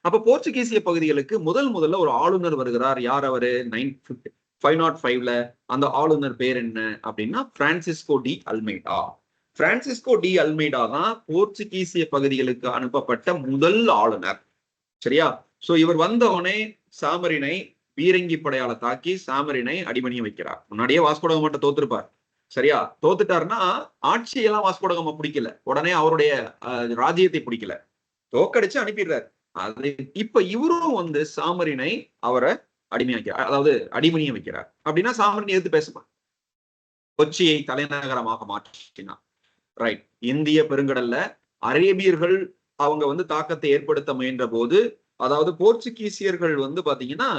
அப்ப போர்ச்சுகீசிய பகுதிகளுக்கு முதல்ல ஒரு ஆளுநர் வருகிறார். யார் அவரு? 505ல. அந்த ஆளுநர் பேர் என்ன அப்படின்னா Francisco de Almeida. Francisco de Almeida தான் போர்ச்சுகீசிய பகுதிகளுக்கு அனுப்பப்பட்ட முதல் ஆளுநர். சரியா? சோ இவர் வந்தவனே சாமரினை பீரங்கி படையால தாக்கி சாமரினை அடிமணிய வைக்கிறார். முன்னாடியே வாஸ்கோடகாமா தோத்துருப்பார். சரியா? தோத்துட்டாருன்னா ஆட்சியெல்லாம் வாஸ்கோடகாமா பிடிக்கல, உடனே அவருடைய ராஜ்யத்தை பிடிக்கல, தோக்கடிச்சு அனுப்பிடுறாரு. அது இப்ப இவரும் வந்து சாமரினை அவரை அடிமை வைக்கிறார், அதாவது அடிமணிய வைக்கிறார். அப்படின்னா சாமரினை எதிர்த்து பேசுவார். கொச்சியை தலைநகரமாக மாற்றினார். ரைட். இந்திய பெருங்கடல்ல அரேபியர்கள் அவங்க வந்து தாக்கத்தை ஏற்படுத்த முயன்ற போது, அதாவது போர்ச்சுகீசியர்கள் வந்து பாத்தீங்கன்னா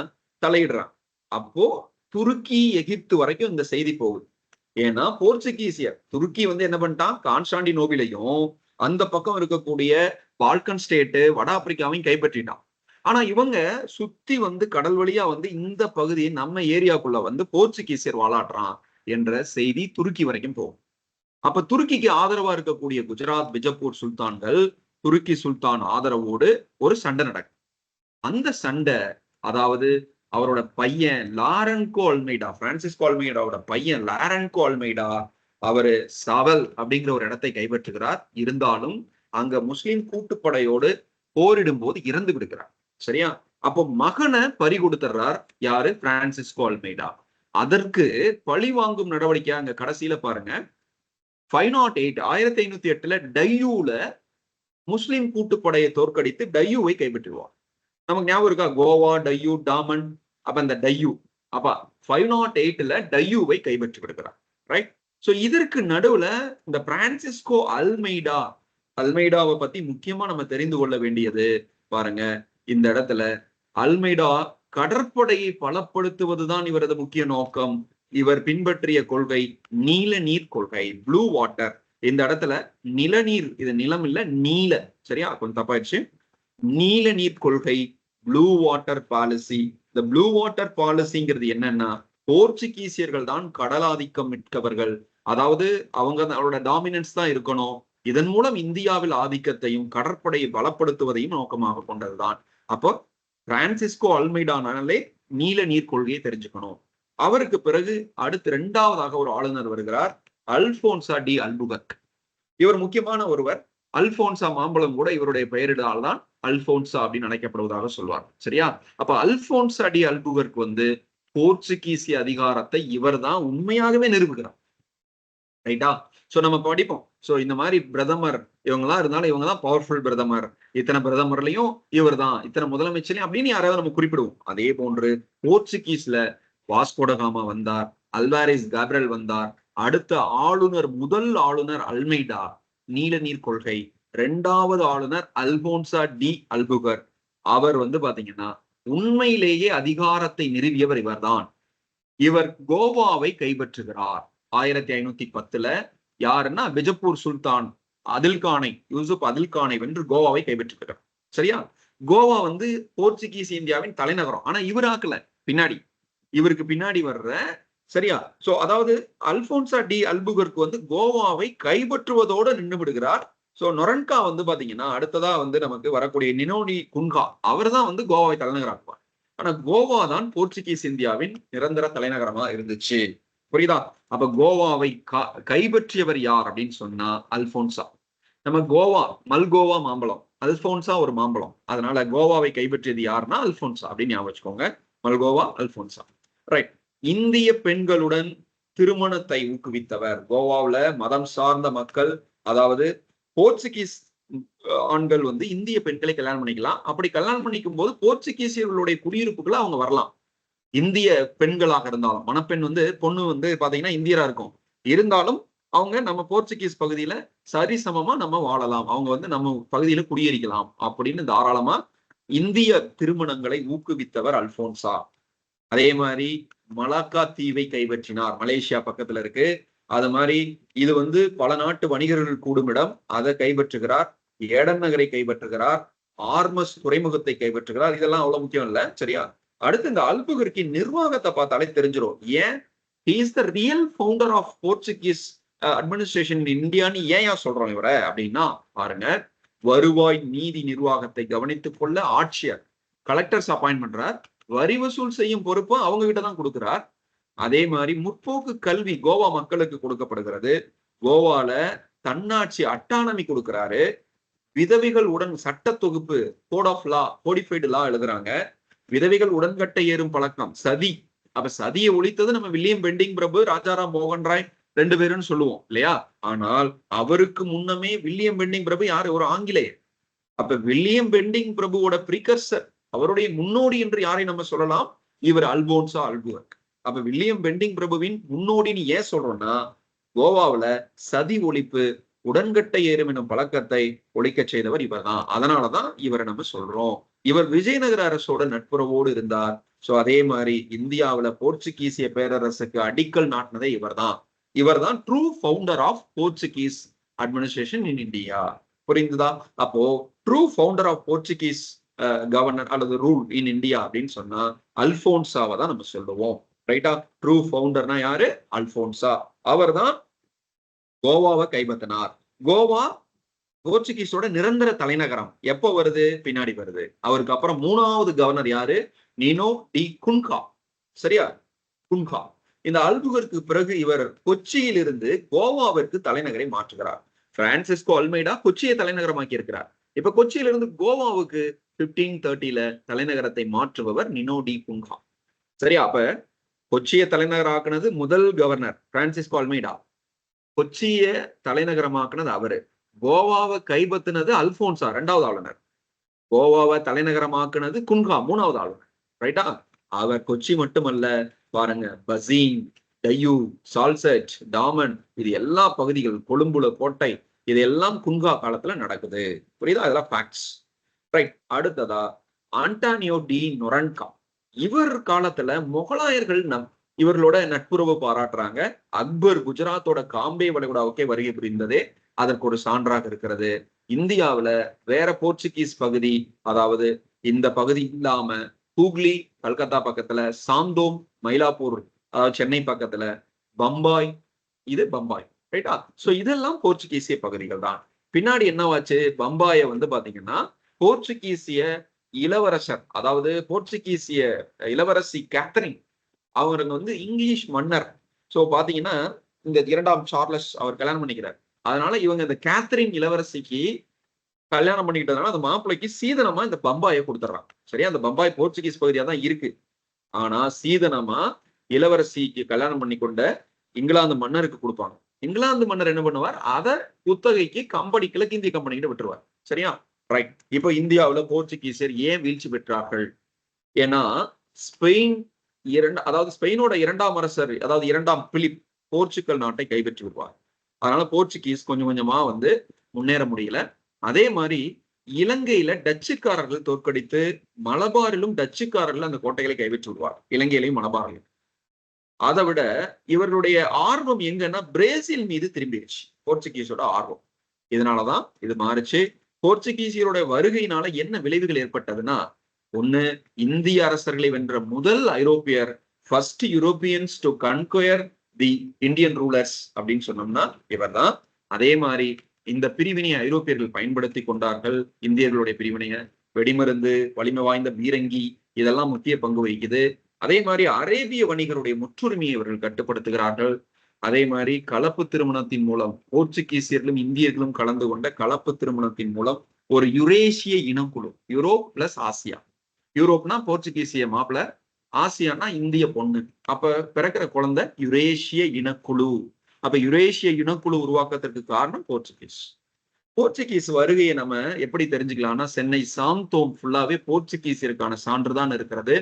தலையிடுறாங்க. அப்போ துருக்கி, எகிப்து வரைக்கும் இந்த செய்தி போகுது. ஏன்னா போர்ச்சுகீசியர் துருக்கி வந்து என்ன பண்ணிட்டான், கான்ஸ்டாண்டினோபிலையும் அந்த பக்கம் இருக்கக்கூடிய பால்கன் ஸ்டேட்டு வட ஆப்பிரிக்காவையும் கைப்பற்றிட்டான். ஆனா இவங்க சுத்தி வந்து கடல் வழியா வந்து இந்த பகுதியை நம்ம ஏரியாக்குள்ள வந்து போர்ச்சுகீசியர் வாலாடுறான் என்ற செய்தி துருக்கி வரைக்கும் போகும். அப்ப துருக்கிக்கு ஆதரவா இருக்கக்கூடிய குஜராத், பிஜப்பூர் சுல்தான்கள் துருக்கி சுல்தான் ஆதரவோடு ஒரு சண்டை நடக்கும். அந்த சண்டை, அதாவது அவரோட பையன் லாரன்கோ அல்மெய்டா, பிரான்சிஸ்கோ அல்மெய்டாவோட பையன் லாரன்கோ அல்மெய்டா, அவரு சவல் அப்படிங்கிற ஒரு இடத்தை கைப்பற்றுகிறார். இருந்தாலும் அங்க முஸ்லிம் கூட்டுப்படையோடு போரிடும் போது இறந்து விடுகிறார். சரியா? அப்போ மகனை பறி கொடுத்துறார். யாரு? Francisco Almeida. அதற்கு பழி வாங்கும் நடவடிக்கை அங்க கடைசியில பாருங்க 508 1508ல டையூல முஸ்லிம் கூட்டுப்படையை தோற்கடித்து டையூவை கைப்பற்றுவார். நமக்கு ஞாபகம் இருக்கா? கோவா, டையூ, டாமன். அப்ப இந்த டையூ அப்ப 508ல டையூவை கைப்பற்றி விடுகிறார். ரைட். சோ இதற்கு நடுவுல இந்த பிரான்சிஸ்கோ அல்மெய்டாவை பத்தி முக்கியமா நம்ம தெரிந்து கொள்ள வேண்டியது பாருங்க, இந்த இடத்துல அல்மெய்டா கடற்படையை பலப்படுத்துவதுதான் இவரது முக்கிய நோக்கம். இவர் பின்பற்றிய கொள்கை நீல நீர் கொள்கை, ப்ளூ வாட்டர். இந்த இடத்துல நிலநீர், இது நிலம் இல்ல நீல. சரியா? கொஞ்சம் தப்பாயிடுச்சு. நீல நீர் கொள்கை, ப்ளூ வாட்டர் பாலிசி. இந்த ப்ளூ வாட்டர் பாலிசிங்கிறது என்னன்னா, போர்ச்சுகீசியர்கள் தான் கடலாதிக்கம் மிக்கவர்கள், அதாவது அவங்களோட டாமினன்ஸ் தான் இருக்கணும், இதன் மூலம் இந்தியாவில் ஆதிக்கத்தையும் கடற்படையை பலப்படுத்துவதையும் நோக்கமாக கொண்டதுதான். அப்போ பிரான்சிஸ்கோ அல்மைடானாலே நீல நீர் கொள்கையை தெரிஞ்சுக்கணும். அவருக்கு பிறகு அடுத்து 2வதாக ஒரு ஆளுநர் வருகிறார், அல்போன்சா டி அல்புகர்க். இவர் முக்கியமான ஒருவர். அல்போன்சா மாம்பழம் கூட இவருடைய பெயரிடால் தான் அல்போன்சா அப்படின்னு அழைக்கப்படுவதாக சொல்வார். சரியா? அப்ப அல்போன்சா டி அல்புகர்க் போர்ச்சுகீசிய அதிகாரத்தை இவர் தான் உண்மையாகவே நிறுவுகிறார். ரைட்டா? சோ நம்ம படிப்போம். சோ இந்த மாதிரி பிரதமர் இவங்கெல்லாம் இருந்தாலும் இவங்க தான் பவர்ஃபுல் பிரதமர், இத்தனை பிரதமர்லயும் இவர் தான், இத்தனை முதலமைச்சர்லயும் அப்படின்னு யாராவது நம்ம குறிப்பிடுவோம். அதே போன்று போர்ச்சுகீஸ்ல வாஸ்கோடகாமா வந்தார், அல்வாரிஸ் கேப்ரல் வந்தார், அடுத்த ஆளுநர் முதல் ஆளுநர் அல்மைடா நீல நீர் கொள்கை, 2வது ஆளுநர் அல்போன்சா டி அல்புகர். அவர் பாத்தீங்கன்னா உண்மையிலேயே அதிகாரத்தை நிறுவியவர் இவர்தான். இவர் கோவாவை கைப்பற்றுகிறார் 1510. யாருன்னா பிஜப்பூர் சுல்தான் அதில்கானை, யூசுப் அதில்கானை வென்று கோவாவை கைப்பற்றுகிறார். சரியா? கோவா போர்ச்சுகீஸ் இந்தியாவின் தலைநகரம். ஆனா இவர் ஆக்கல, பின்னாடி இவருக்கு பின்னாடி வர்ற. சரியா? சோ அதாவது அல்போன்சா டி அல்புகர்க்கு கோவாவை கைப்பற்றுவதோடு நின்று விடுகிறார். சோ நொரன்கா பாத்தீங்கன்னா அடுத்ததா நமக்கு வரக்கூடிய நினோடி குன்கா, அவர் தான் கோவாவை தலைநகராக்குவார். ஆனா கோவா தான் போர்ச்சுகீஸ் இந்தியாவின் நிரந்தர தலைநகரமா இருந்துச்சு. புரியுதா? அப்ப கோவாவை கைப்பற்றியவர் யார் அப்படின்னு சொன்னா அல்போன்சா. நம்ம கோவா மல்கோவா மாம்பழம், அல்போன்சா ஒரு மாம்பழம், அதனால கோவாவை கைப்பற்றியது யாருன்னா அல்போன்சா அப்படின்னு ஞாபகம் வச்சுக்கோங்க. மல்கோவா, அல்போன்சா. ரைட். இந்திய பெண்களுடன் திருமணத்தை ஊக்குவித்தவர். கோவாவுல மதம் சார்ந்த மக்கள், அதாவது போர்ச்சுகீஸ் ஆண்கள் இந்திய பெண்களை கல்யாணம் பண்ணிக்கலாம். அப்படி கல்யாணம் பண்ணிக்கும் போது போர்ச்சுகீசியர்களுடைய குடியிருப்புகளை அவங்க வரலாம். இந்திய பெண்களாக இருந்தாலும், மணப்பெண் பொண்ணு பாத்தீங்கன்னா இந்தியரா இருக்கும், இருந்தாலும் அவங்க நம்ம போர்ச்சுகீஸ் பகுதியில சரிசமமா நம்ம வாழலாம், அவங்க நம்ம பகுதியில குடியேறிக்கலாம் அப்படின்னு தாராளமா இந்திய திருமணங்களை ஊக்குவித்தவர் அல்போன்சா. அதே மாதிரி மலாக்கா தீவை கைப்பற்றினார், மலேசியா பக்கத்துல இருக்கு. அது மாதிரி இது பல நாட்டு வணிகர்கள் கூடும் இடம், அதை கைப்பற்றுகிறார். ஏடன் நகரை கைப்பற்றுகிறார், ஆர்மஸ் துறைமுகத்தை கைப்பற்றுகிறார். இதெல்லாம் அவ்வளவு முக்கியம் இல்ல. சரியா? அடுத்து இந்த அல்புகர்க்கின் நிர்வாகத்தை பார்த்தாலே தெரிஞ்சிடும். ஏன் he is the real founder of Portuguese administration in இந்தியான்னு ஏன் சொல்றோம் இவரை அப்படின்னா, பாருங்க, வருவாய் நீதி நிர்வாகத்தை கவனித்துக் கொள்ள ஆட்சியர் கலெக்டர்ஸ் அப்பாயிண்ட் பண்றார், வரி வசூல் செய்யும் பொறுப்பு அவங்க கிட்ட தான் கொடுக்கிறார். அதே மாதிரி முற்போக்கு கல்வி கோவா மக்களுக்கு கொடுக்கப்படுகிறது. கோவால தன்னாட்சி அட்டானமி கொடுக்கிறாரு. விதவைகள் உடன் சட்ட தொகுப்பு கோட் ஆஃப் லா, கோடிஃபைடு லா எழுதுறாங்க. விதவைகள் உடன்கட்டை ஏறும் பழக்கம், சதி. அப்ப சதியை ஒழித்தது நம்ம வில்லியம் பெண்டிங் பிரபு, ராஜாராம் மோகன் ராய் 2 பேருன்னு சொல்லுவோம் இல்லையா? ஆனால் அவருக்கு முன்னமே வில்லியம் பெண்டிங் பிரபு யாரு? ஒரு ஆங்கிலேயர். அப்ப வில்லியம் பெண்டிங் பிரபுவோட பிரிகர்சர், அவருடைய முன்னோடி என்று யாரை நம்ம சொல்லலாம்? இவர் அல்போன்சா அல்புகர்க். அப்ப வில்லியம் பெண்டிங் பிரபுவின் முன்னோடின்னு ஏன் சொல்றோம்னா, கோவாவுல சதி ஒழிப்பு, உடன்கட்டை ஏறும் எனும் பழக்கத்தை ஒழிக்க செய்தவர் இவர் தான். அதனாலதான் இவரை நம்ம சொல்றோம். இவர் விஜயநகர அரசோட நட்புறவோடு இருந்தார். சோ அதே மாதிரி இந்தியாவில போர்ச்சுகீசிய பேரரசுக்கு அடிக்கல் நாட்டினதே இவர் தான் true founder of Portuguese administration in India. புரிந்துதா? அப்போ true founder of Portuguese governor அல்லது ரூல் இன் இந்தியா அப்படின்னு சொன்னா அல்போன்சாவை தான் நம்ம சொல்லுவோம். ரைட்டா? ட்ரூ ஃபவுண்டர்னா யாரு? அல்போன்சா. அவர் தான் கோவாவை கைப்பற்றினார். கோவா போர்ச்சுகீஸோட நிரந்தர தலைநகரம் எப்போ வருது? பின்னாடி வருது. அவருக்கு அப்புறம் 3வது கவர்னர் யாரு? Nino da Cunha. சரியா? குன்கா. இந்த அல்புகர்க்கு பிறகு இவர் கொச்சியில் இருந்து கோவாவிற்கு தலைநகரை மாற்றுகிறார். பிரான்சிஸ்கோ அல்மைடா கொச்சியை தலைநகரமாக்கி இருக்கிறார். இப்ப கொச்சியிலிருந்து கோவாவுக்கு 1530 தலைநகரத்தை மாற்றுபவர் நினோ டி குன்கா. சரியா? அப்ப கொச்சியை தலைநகராக்குனது முதல் கவர்னர் பிரான்சிஸ்கோ அல்மைடா, கொச்சிய தலைநகரமாக்குனது அவரு. கோவாவை கைப்பற்றினது அல்போன்சா 2வது ஆளுநர். கோவாவை தலைநகரமாக்குனது குன்கா 3வது ஆளுநர். ரைட்டா? அவர் கொச்சி மட்டுமல்ல, பாருங்க, பசீன், டையூ, சால்செட், டாமன், இது எல்லா பகுதிகள், கொழும்புல கோட்டை, இது எல்லாம் குன்கா காலத்துல நடக்குது. புரியுதா? இதெல்லாம் ஃபேக்ட்ஸ். ரைட். அடுத்ததா ஆண்டானியோ டி நொரன்கா. இவர் காலத்துல முகலாயர்கள் இவர்களோட நட்புறவு பாராட்டுறாங்க. அக்பர் குஜராத்தோட காம்பே வளைகுடாவுக்கே வருகை புரிந்ததே அதற்கு ஒரு சான்றாக இருக்கிறது. இந்தியாவில வேற போர்ச்சுகீஸ் பகுதி, அதாவது இந்த பகுதி இல்லாம ஹூக்ளி கல்கத்தா பக்கத்துல, சாந்தோம் மயிலாப்பூர் அதாவது சென்னை பக்கத்துல பம்பாய், இது பம்பாய், ரைட்டா? சோ இதெல்லாம் போர்ச்சுகீசிய பகுதிகள் தான். பின்னாடி என்னவாச்சு, பம்பாய வந்து பாத்தீங்கன்னா போர்ச்சுகீசிய இளவரசர், அதாவது போர்ச்சுகீசிய இளவரசி கேத்தரின், அவங்க வந்து இங்கிலீஷ் மன்னர். சோ பாத்தீங்கன்னா இந்த 2ஆம் சார்லஸ் அவர் கல்யாணம் பண்ணிக்கிறார். அதனால இவங்க இந்த கேத்தரின் இளவரசிக்கு கல்யாணம் பண்ணிக்கிட்டதுனால அந்த மாப்பிள்ளைக்கு சீதனமா இந்த பம்பாயை கொடுத்துட்றாங்க. சரியா? அந்த பம்பாய் போர்ச்சுகீஸ் பகுதியா தான் இருக்கு. ஆனா சீதனமா இளவரசிக்கு கல்யாணம் பண்ணி கொண்ட இங்கிலாந்து மன்னருக்கு கொடுப்பாங்க. இங்கிலாந்து மன்னர் என்ன பண்ணுவார், அத குத்தகைக்கு கம்பெனி, கிழக்கிந்திய கம்பெனிகிட்ட விட்டுருவார். சரியா? ரைட். இப்போ இந்தியாவுல போர்ச்சுகீசியர் ஏன் வீழ்ச்சி பெற்றார்கள்? ஏன்னா ஸ்பெயின் அதாவது ஸ்பெயினோட 2ஆம் அரசர், அதாவது 2ஆம் பிலிப் போர்ச்சுகல் நாட்டை கைப்பற்றி விடுவார். அதனால போர்ச்சுகீஸ் கொஞ்சம் கொஞ்சமா வந்து முன்னேற முடியல. அதே மாதிரி இலங்கையில டச்சுக்காரர்கள் தோற்கடித்து மலபாரிலும் டச்சுக்காரர்கள் அந்த கோட்டைகளை கைப்பற்றி விடுவார். இலங்கையிலையும் மலபாரிலும். அதை விட இவர்களுடைய ஆர்வம் எங்கன்னா பிரேசில் மீது திரும்பிடுச்சு போர்ச்சுகீஸோட ஆர்வம். இதனாலதான் இது மாறுச்சு. போர்ச்சுகீசியரோட வருகையினால என்ன விளைவுகள் ஏற்பட்டதுன்னா, ஒண்ணு, இந்திய அரசர்களை வென்ற முதல் ஐரோப்பியர், first Europeans to conquer the Indian rulers அப்படின்னு சொன்னோம்னா இவர் தான். அதே மாதிரி இந்த பிரிவினையை ஐரோப்பியர்கள் பயன்படுத்தி கொண்டார்கள். இந்தியர்களுடைய பிரிவினையை வெடிமருந்து, வலிமை வாய்ந்த பீரங்கி, இதெல்லாம் முக்கிய பங்கு வகிக்குது. அதே மாதிரி அரேபிய வணிகருடைய முற்றுரிமையை இவர்கள் கட்டுப்படுத்துகிறார்கள். அதே மாதிரி கலப்பு திருமணத்தின் மூலம் போர்ச்சுகீசியர்களும் இந்தியர்களும் கலந்து கொண்ட கலப்பு திருமணத்தின் மூலம் ஒரு யுரேசிய இனக்குழு, யூரோப் பிளஸ் ஆசியா. யூரோப்னா போர்ச்சுகீசிய மாப்பிள, ஆசியானா இந்திய பொண்ணு. அப்ப பிறக்கிற குழந்தை யுரேசிய இனக்குழு. அப்ப யுரேசிய இனக்குழு உருவாக்கத்திற்கு காரணம் போர்ச்சுகீஸ். போர்ச்சுகீஸ் வருகையை நம்ம எப்படி தெரிஞ்சுக்கலாம்னா, சென்னை சாந்தோம் ஃபுல்லாவே போர்ச்சுகீசியருக்கான சான்றுதான் இருக்கிறது.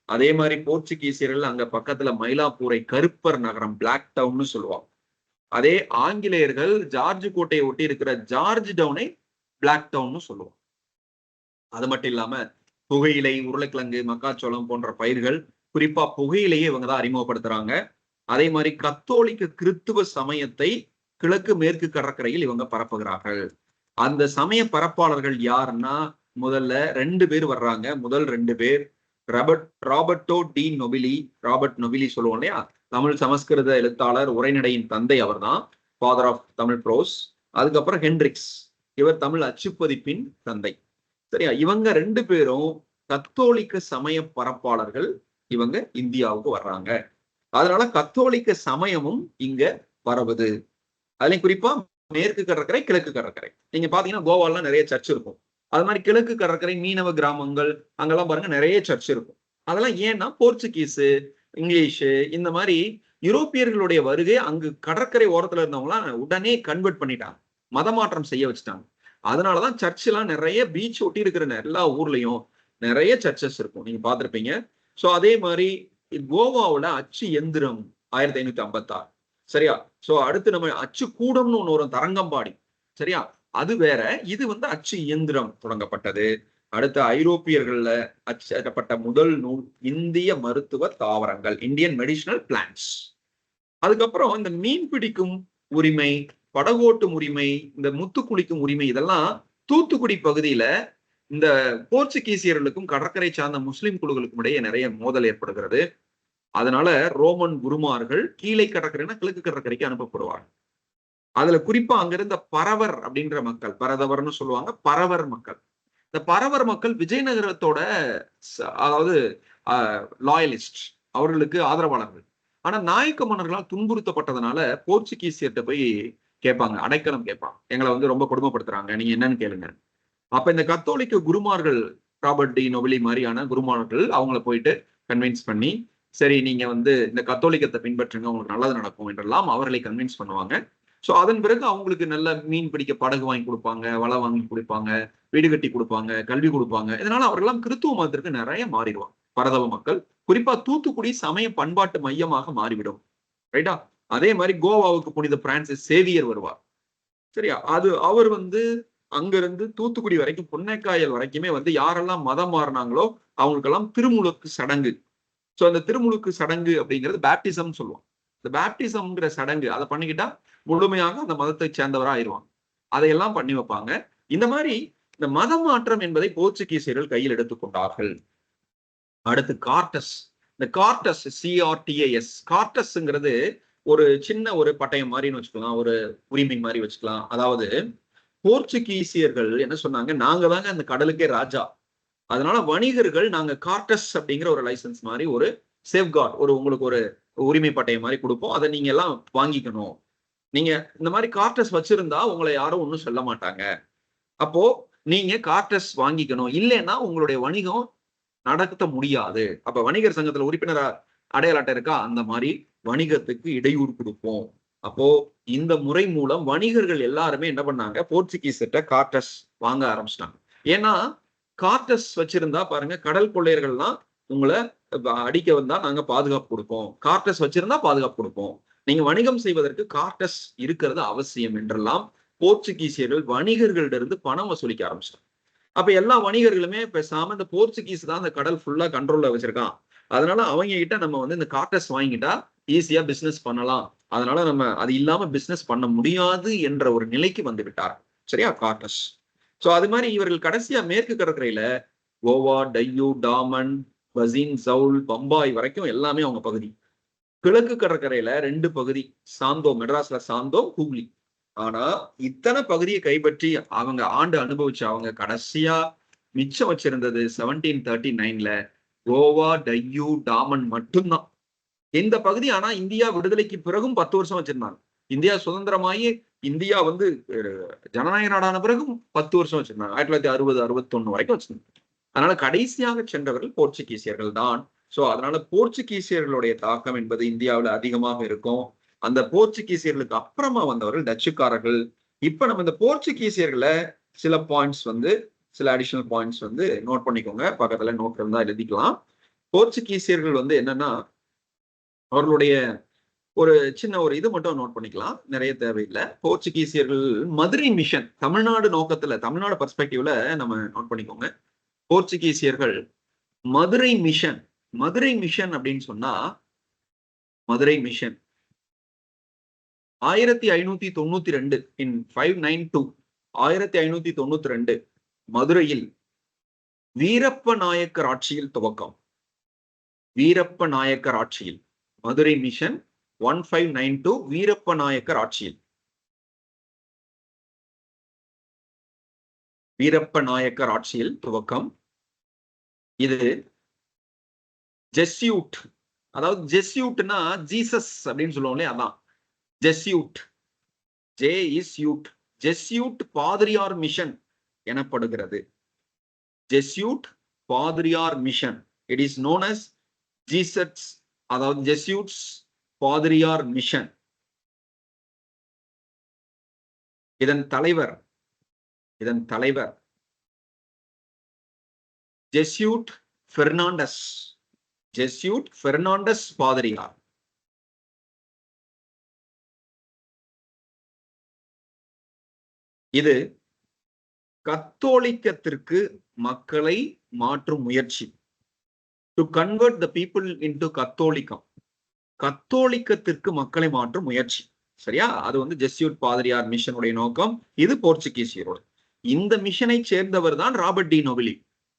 அதே மாதிரி போர்ச்சுகீசியர்கள் அங்க பக்கத்துல மயிலாப்பூரை கருப்பர் நகரம், பிளாக் டவுன்னு சொல்லுவாங்க. அதே ஆங்கிலேயர்கள் ஜார்ஜ் கோட்டையை ஒட்டி இருக்கிற ஜார்ஜ் டவுனை பிளாக் டவுன்னு சொல்லுவோம். அது மட்டும் இல்லாம புகையிலை, உருளைக்கிழங்கு, மக்காச்சோளம் போன்ற பயிர்கள், குறிப்பா புகையிலையே இவங்க தான் அறிமுகப்படுத்துறாங்க. அதே மாதிரி கத்தோலிக்க கிறித்துவ சமயத்தை கிழக்கு மேற்கு கடற்கரையில் இவங்க பரப்புகிறார்கள். அந்த சமய பரப்பாளர்கள் யாருன்னா, முதல்ல 2 பேர் வர்றாங்க. முதல் 2 பேர் Roberto de Nobili, Robert Nobili சொல்லுவோம் இல்லையா, தமிழ் சமஸ்கிருத எழுத்தாளர், உரைநடையின் தந்தை அவர் தான், ஃபாதர் ஆஃப் தமிழ் ப்ரோஸ். அதுக்கப்புறம் ஹென்ட்ரிக்ஸ், இவர் தமிழ் அச்சுப்பதிப்பின் தந்தை. சரியா? இவங்க 2 பேரும் கத்தோலிக்க சமய பரப்பாளர்கள். இவங்க இந்தியாவுக்கு வர்றாங்க. அதனால கத்தோலிக்க சமயமும் இங்க பரவுது. அதுலயும் குறிப்பா மேற்கு கடற்கரை, கிழக்கு கடற்கரை. நீங்க பாத்தீங்கன்னா கோவாலாம் நிறைய சர்ச் இருக்கும். அது மாதிரி கிழக்கு கடற்கரை, மீனவ கிராமங்கள், அங்கெல்லாம் பாருங்க நிறைய சர்ச் இருக்கும். அதெல்லாம் ஏன்னா போர்ச்சுகீஸு, இங்கிலீஷு, இந்த மாதிரி யூரோப்பியர்களுடைய வருகை அங்கு கடற்கரை ஓரத்துல இருந்தவங்களாம் உடனே கன்வெர்ட் பண்ணிட்டாங்க, மதமாற்றம் செய்ய வச்சுட்டாங்க. அதனாலதான் சர்ச் எல்லாம் நிறைய பீச் ஒட்டி இருக்கிற எல்லா ஊர்லயும் நிறைய சர்ச்சஸ் இருக்கும், நீங்க பார்த்திருப்பீங்க. சோ அதே மாதிரி கோவாவோட அச்சு எந்திரம் 1556. சரியா? சோ அடுத்து நம்ம அச்சு கூடம்னு ஒண்ணு வரும், தரங்கம்பாடி. சரியா? அது வேற. இது வந்து அச்சு இயந்திரம் தொடங்கப்பட்டது. அடுத்த ஐரோப்பியர்கள்ல அச்சப்பட்ட முதல் நூல் இந்திய மருத்துவ தாவரங்கள், இந்தியன் மெடிசினல் பிளான்ட்ஸ். அதுக்கப்புறம் இந்த மீன் பிடிக்கும் உரிமை, படகோட்டும் உரிமை, இந்த முத்து குளிக்கும் உரிமை, இதெல்லாம் தூத்துக்குடி பகுதியில இந்த போர்ச்சுகீசியர்களுக்கும் கடற்கரை சார்ந்த முஸ்லிம் குழுக்களுக்கும் இடையே நிறைய மோதல் ஏற்படுகிறது. அதனால ரோமன் குருமார்கள் கீழே கடற்கரைனா கிழக்கு கடற்கரைக்கு அனுப்பப்படுவார்கள். அதுல குறிப்பா அங்கிருந்த பரவர் அப்படின்ற மக்கள், பரதவர்னு சொல்லுவாங்க, பரவர் மக்கள். இந்த பரவர் மக்கள் விஜயநகரத்தோட அதாவது லாயலிஸ்ட், அவர்களுக்கு ஆதரவாளர்கள். ஆனா நாயக்க மன்னர்களால் துன்புறுத்தப்பட்டதுனால போர்ச்சுகீசியர்கிட்ட போய் கேட்பாங்க, அடைக்கலம் கேட்பாங்க, எங்களை வந்து ரொம்ப கொடுமைப்படுத்துறாங்க, நீங்க என்னன்னு கேளுங்க. அப்ப இந்த கத்தோலிக்க குருமார்கள், ராபர்ட் டி நொபிலி மாதிரியான குருமார்கள் அவங்கள போயிட்டு கன்வின்ஸ் பண்ணி, சரி நீங்க வந்து இந்த கத்தோலிக்கத்தை பின்பற்றுங்க, உங்களுக்கு நல்லது நடக்கும் என்றெல்லாம் அவர்களை கன்வின்ஸ் பண்ணுவாங்க. சோ அதன் பிறகு அவங்களுக்கு நல்ல மீன் பிடிக்க படகு வாங்கி கொடுப்பாங்க, வலை வாங்கி கொடுப்பாங்க, வீடு கட்டி கொடுப்பாங்க, கல்வி கொடுப்பாங்க. இதனால அவர்கள்லாம் கிறித்துவ மதத்திற்கு நிறைய மாறிடுவாங்க. பரதவ மக்கள் குறிப்பா தூத்துக்குடி சமய பண்பாட்டு மையமாக மாறிவிடும். ரைட்டா? அதே மாதிரி கோவாவுக்கு புனித பிரான்சிஸ் சேவியர் வருவார். சரியா? அவர் வந்து அங்கிருந்து தூத்துக்குடி வரைக்கும், பொன்னைக்காயல் வரைக்குமே வந்து யாரெல்லாம் மதம் மாறினாங்களோ அவங்களுக்கெல்லாம் திருமுழுக்கு சடங்கு. சோ அந்த திருமுழுக்கு சடங்கு அப்படிங்கிறது பேப்டிசம் சொல்லுவோம். இந்த பேப்டிசம்ங்கிற சடங்கு அதை பண்ணிக்கிட்டா முழுமையாக அந்த மதத்தை சேர்ந்தவரா ஆயிடுவாங்க. அதையெல்லாம் பண்ணி வைப்பாங்க. இந்த மாதிரி இந்த மத மாற்றம் என்பதை போர்ச்சுகீசியர்கள் கையில் எடுத்துக்கொண்டார்கள். அடுத்து கார்டஸ். இந்த கார்டஸ், CRTAS, கார்டஸ்ங்கிறது ஒரு சின்ன ஒரு பட்டயம் மாதிரின்னு வச்சுக்கலாம், ஒரு உரிமை மாதிரி வச்சுக்கலாம். அதாவது போர்ச்சுகீசியர்கள் என்ன சொன்னாங்க, நாங்க தாங்க அந்த கடலுக்கே ராஜா, அதனால வணிகர்கள் நாங்க கார்டஸ் அப்படிங்கிற ஒரு லைசன்ஸ் மாதிரி ஒரு சேஃப்கார்ட், ஒரு உங்களுக்கு ஒரு உரிமை பட்டயம் மாதிரி கொடுப்போம், அதை நீங்க எல்லாம் வாங்கிக்கணும். நீங்க இந்த மாதிரி கார்டஸ் வச்சிருந்தா உங்களை யாரும் ஒன்றும் சொல்ல மாட்டாங்க. அப்போ நீங்க கார்டஸ் வாங்கிக்கணும், இல்லைன்னா உங்களுடைய வணிகம் நடத்த முடியாது. அப்ப வணிகர் சங்கத்துல உறுப்பினர் அடையாள அட்டை இருக்கா, அந்த மாதிரி வணிகத்துக்கு இடையூறு கொடுப்போம். அப்போ இந்த முறை மூலம் வணிகர்கள் எல்லாருமே என்ன பண்ணாங்க, போர்ச்சுகீஸ் கார்டஸ் வாங்க ஆரம்பிச்சிட்டாங்க. ஏன்னா கார்டஸ் வச்சிருந்தா பாருங்க, கடல் கொள்ளையர்கள்லாம் உங்களை அடிக்க வந்தா நாங்க பாதுகாப்பு கொடுப்போம், கார்டஸ் வச்சிருந்தா பாதுகாப்பு கொடுப்போம், நீங்க வணிகம் செய்வதற்கு கார்டஸ் இருக்கிறது அவசியம் என்றெல்லாம் போர்ச்சுகீசியர்கள் வணிகர்களிடம் பணம் வசூலிக்க ஆரம்பிச்சிட்டாங்க. அப்ப எல்லா வணிகர்களுமே பேசாம இந்த போர்ச்சுகீஸ் தான் அந்த கடல் ஃபுல்லா கண்ட்ரோல்ல வச்சிருக்கான், அதனால அவங்க கிட்ட நம்ம வந்து இந்த கார்டஸ் வாங்கிட்டா ஈஸியா பிசினஸ் பண்ணலாம், அதனால நம்ம அது இல்லாம பிசினஸ் பண்ண முடியாது என்ற ஒரு நிலைக்கு வந்து விட்டார். சரியா, கார்டஸ். சோ அது மாதிரி இவர்கள் கடைசியா மேற்கு கடற்கரையில கோவா, டையூ, டாமன், பசின், சவுல், பம்பாய் வரைக்கும் எல்லாமே அவங்க பகுதி. கிழக்கு கடற்கரையில 2 பகுதி, சாந்தோ, மெட்ராஸ்ல சாந்தோ, ஹூக்ளி. ஆனா இத்தனை பகுதியை கைப்பற்றி அவங்க ஆண்டு அனுபவிச்சு அவங்க கடைசியா மிச்சம் வச்சிருந்தது 1739ல கோவா, டையூ, டாமன் மட்டும்தான். இந்த பகுதி ஆனா இந்தியா விடுதலைக்கு பிறகும் 10 வருஷம் வச்சிருந்தாங்க. இந்தியா சுதந்திரமாயி இந்தியா வந்து ஜனநாயக நாடான பிறகும் 10 வருஷம் வச்சிருந்தாங்க. 1960, 61 வரைக்கும் வச்சிருந்தாங்க. அதனால கடைசியாக சென்றவர்கள் போர்ச்சுகீசியர்கள் தான். சோ அதனால போர்ச்சுகீசியர்களுடைய தாக்கம் என்பது இந்தியாவில் அதிகமாக இருக்கும். அந்த போர்ச்சுகீசியர்களுக்கு அப்புறமா வந்தவர்கள் டச்சுக்காரர்கள். இப்ப நம்ம இந்த போர்ச்சுகீசியர்களை சில பாயிண்ட்ஸ் வந்து, சில அடிஷனல் பாயிண்ட்ஸ் வந்து நோட் பண்ணிக்கோங்க, பக்கத்துல நோட் இருந்தா எழுதிக்கலாம். போர்ச்சுகீசியர்கள் வந்து என்னன்னா, அவர்களுடைய ஒரு சின்ன ஒரு இது மட்டும் நோட் பண்ணிக்கலாம், நிறைய தேவையில்லை. போர்ச்சுகீசியர்கள் மதுரை மிஷன், தமிழ்நாடு நோக்கத்துல, தமிழ்நாடு பெர்ஸ்பெக்டிவ்ல நம்ம நோட் பண்ணிக்கோங்க. போர்ச்சுகீசியர்கள் மதுரை மிஷன், மதுரை மிஷன் அப்படின்னு சொன்னா, மதுரை மிஷன் 1592 in 592, 1592 மதுரையில் வீரப்ப நாயக்கர் ஆட்சியில் துவக்கம். வீரப்ப நாயக்கர் ஆட்சியில் மதுரை மிஷன் 1592 வீரப்ப நாயக்கர் ஆட்சியில். வீரப்ப நாயக்கர் ஆட்சியில் துவக்கம். இது ஜெஸ்யூட், அதாவது ஜெஸ்யூட்னா ஜீசஸ் அப்படின்னு சொல்லுவோம் இல்லையா, அதான் ஜெஸ்யூட், ஜெஸ்யூட், ஜெஸ்யூட் பாதிரியார் மிஷன் எனப்படுகிறது. ஜெஸ்யூட் பாதிரியார் mission, it is known as Jesus, அதாவது ஜெஸ்யூட்ஸ் பாதிரியார் மிஷன். இதன் தலைவர் ஜெஸ்யூட் பெர்னாண்டஸ், ஜெஸ்யூட் பெர்னாண்டஸ் பாதிரியார். இது கத்தோலிக்கத்திற்கு மக்களை மாற்றும் முயற்சி, to convert the people into கத்தோலிக்கம், கத்தோலிக்கத்திற்கு மக்களை மாற்றும் முயற்சி. சரியா, அது வந்து ஜெஸ்யூட் பாதிரியார் மிஷனுடைய நோக்கம். இது போர்ச்சுகீசியரோட. இந்த மிஷனை சேர்ந்தவர் தான் ராபர்ட் டி நொபிலி.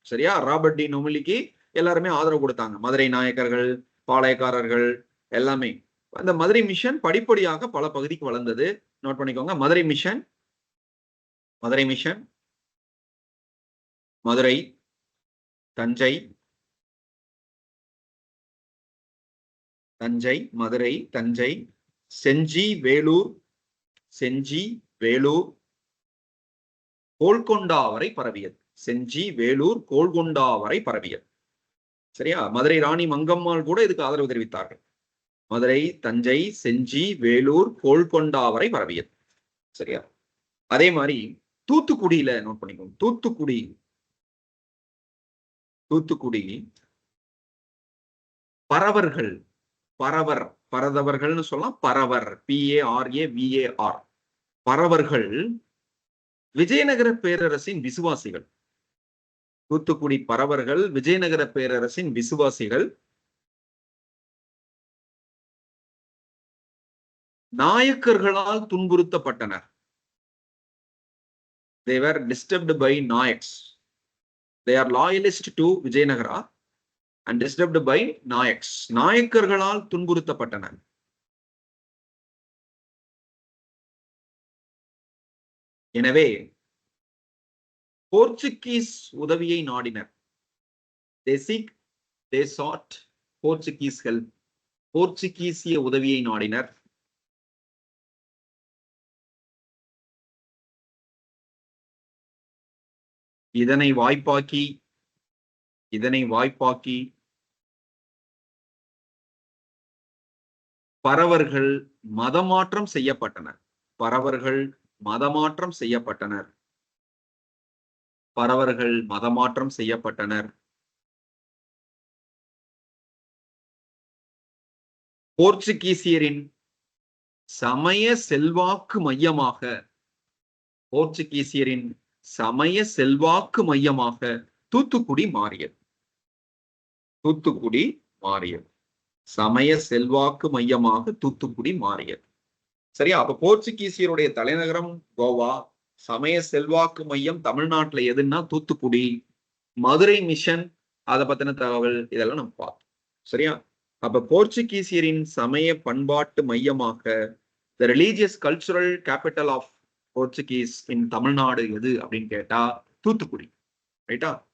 சரியா, ராபர்ட் டி நொபிலிக்கு எல்லாருமே ஆதரவு கொடுத்தாங்க, மதுரை நாயக்கர்கள், பாளையக்காரர்கள் எல்லாமே. அந்த மதுரை மிஷன் படிப்படியாக பல பகுதிக்கு வளர்ந்தது. நோட் பண்ணிக்கோங்க, மதுரை மிஷன், மதுரை மிஷன், மதுரை, தஞ்சை, தஞ்சை, மதுரை, தஞ்சை, செஞ்சி, வேலூர், செஞ்சி, வேலூர், கோல்கொண்டா வரை பரவியது. செஞ்சி, வேலூர், கோல்கொண்டா வரை பரவியது. சரியா, மதுரை ராணி மங்கம்மாள் கூட இதுக்கு ஆதரவு தெரிவித்தார்கள். மதுரை, தஞ்சை, செஞ்சி, வேலூர், கோல்கொண்டா வரை பரவியது. சரியா, அதே மாதிரி தூத்துக்குடியில நோட் பண்ணிக்கோங்க, தூத்துக்குடி, தூத்துக்குடி பரவர்கள், பரவர், பரதவர்கள்னு சொல்லலாம், பரவர், PARAVAR, பரவர்கள் விஜயநகர பேரரசின் விசுவாசிகள். தூத்துக்குடி பரவர்கள் விஜயநகர பேரரசின் விசுவாசிகள். நாயக்கர்களால் துன்புறுத்தப்பட்டனர். They were disturbed by Nayaks. They are loyalist to Vijayanagara. And disturbed by Nayaks. நாயக்கர்களால் துன்புறுத்தப்பட்டனர். எனவே போர்ச்சுகீஸ் உதவியை நாடினர். they sought Portuguese help. போர்ச்சுகீசிய உதவியை நாடினர். இதனை வாய்ப்பாக்கி பறவர்கள் மதமாற்றம் செய்யப்பட்டனர். போர்ச்சுகீசியரின் சமய செல்வாக்கு மையமாக தூத்துக்குடி மாறியது. சமய செல்வாக்கு மையமாக தூத்துக்குடி மாறியது. சரியா? அப்ப போர்ச்சுகீசியருடைய தலைநகரம் கோவா, சமய செல்வாக்கு மையம் தமிழ்நாட்டுல எதுன்னா தூத்துக்குடி. மதுரை மிஷன், அதை பத்தின தகவல் இதெல்லாம் நம்ம பார்த்தோம். சரியா? அப்ப போர்ச்சுகீசியரின் சமய பண்பாட்டு மையமாக the religious cultural capital of Portuguese இன் தமிழ்நாடு எது அப்படின்னு கேட்டா தூத்துக்குடி. ரைட்டா?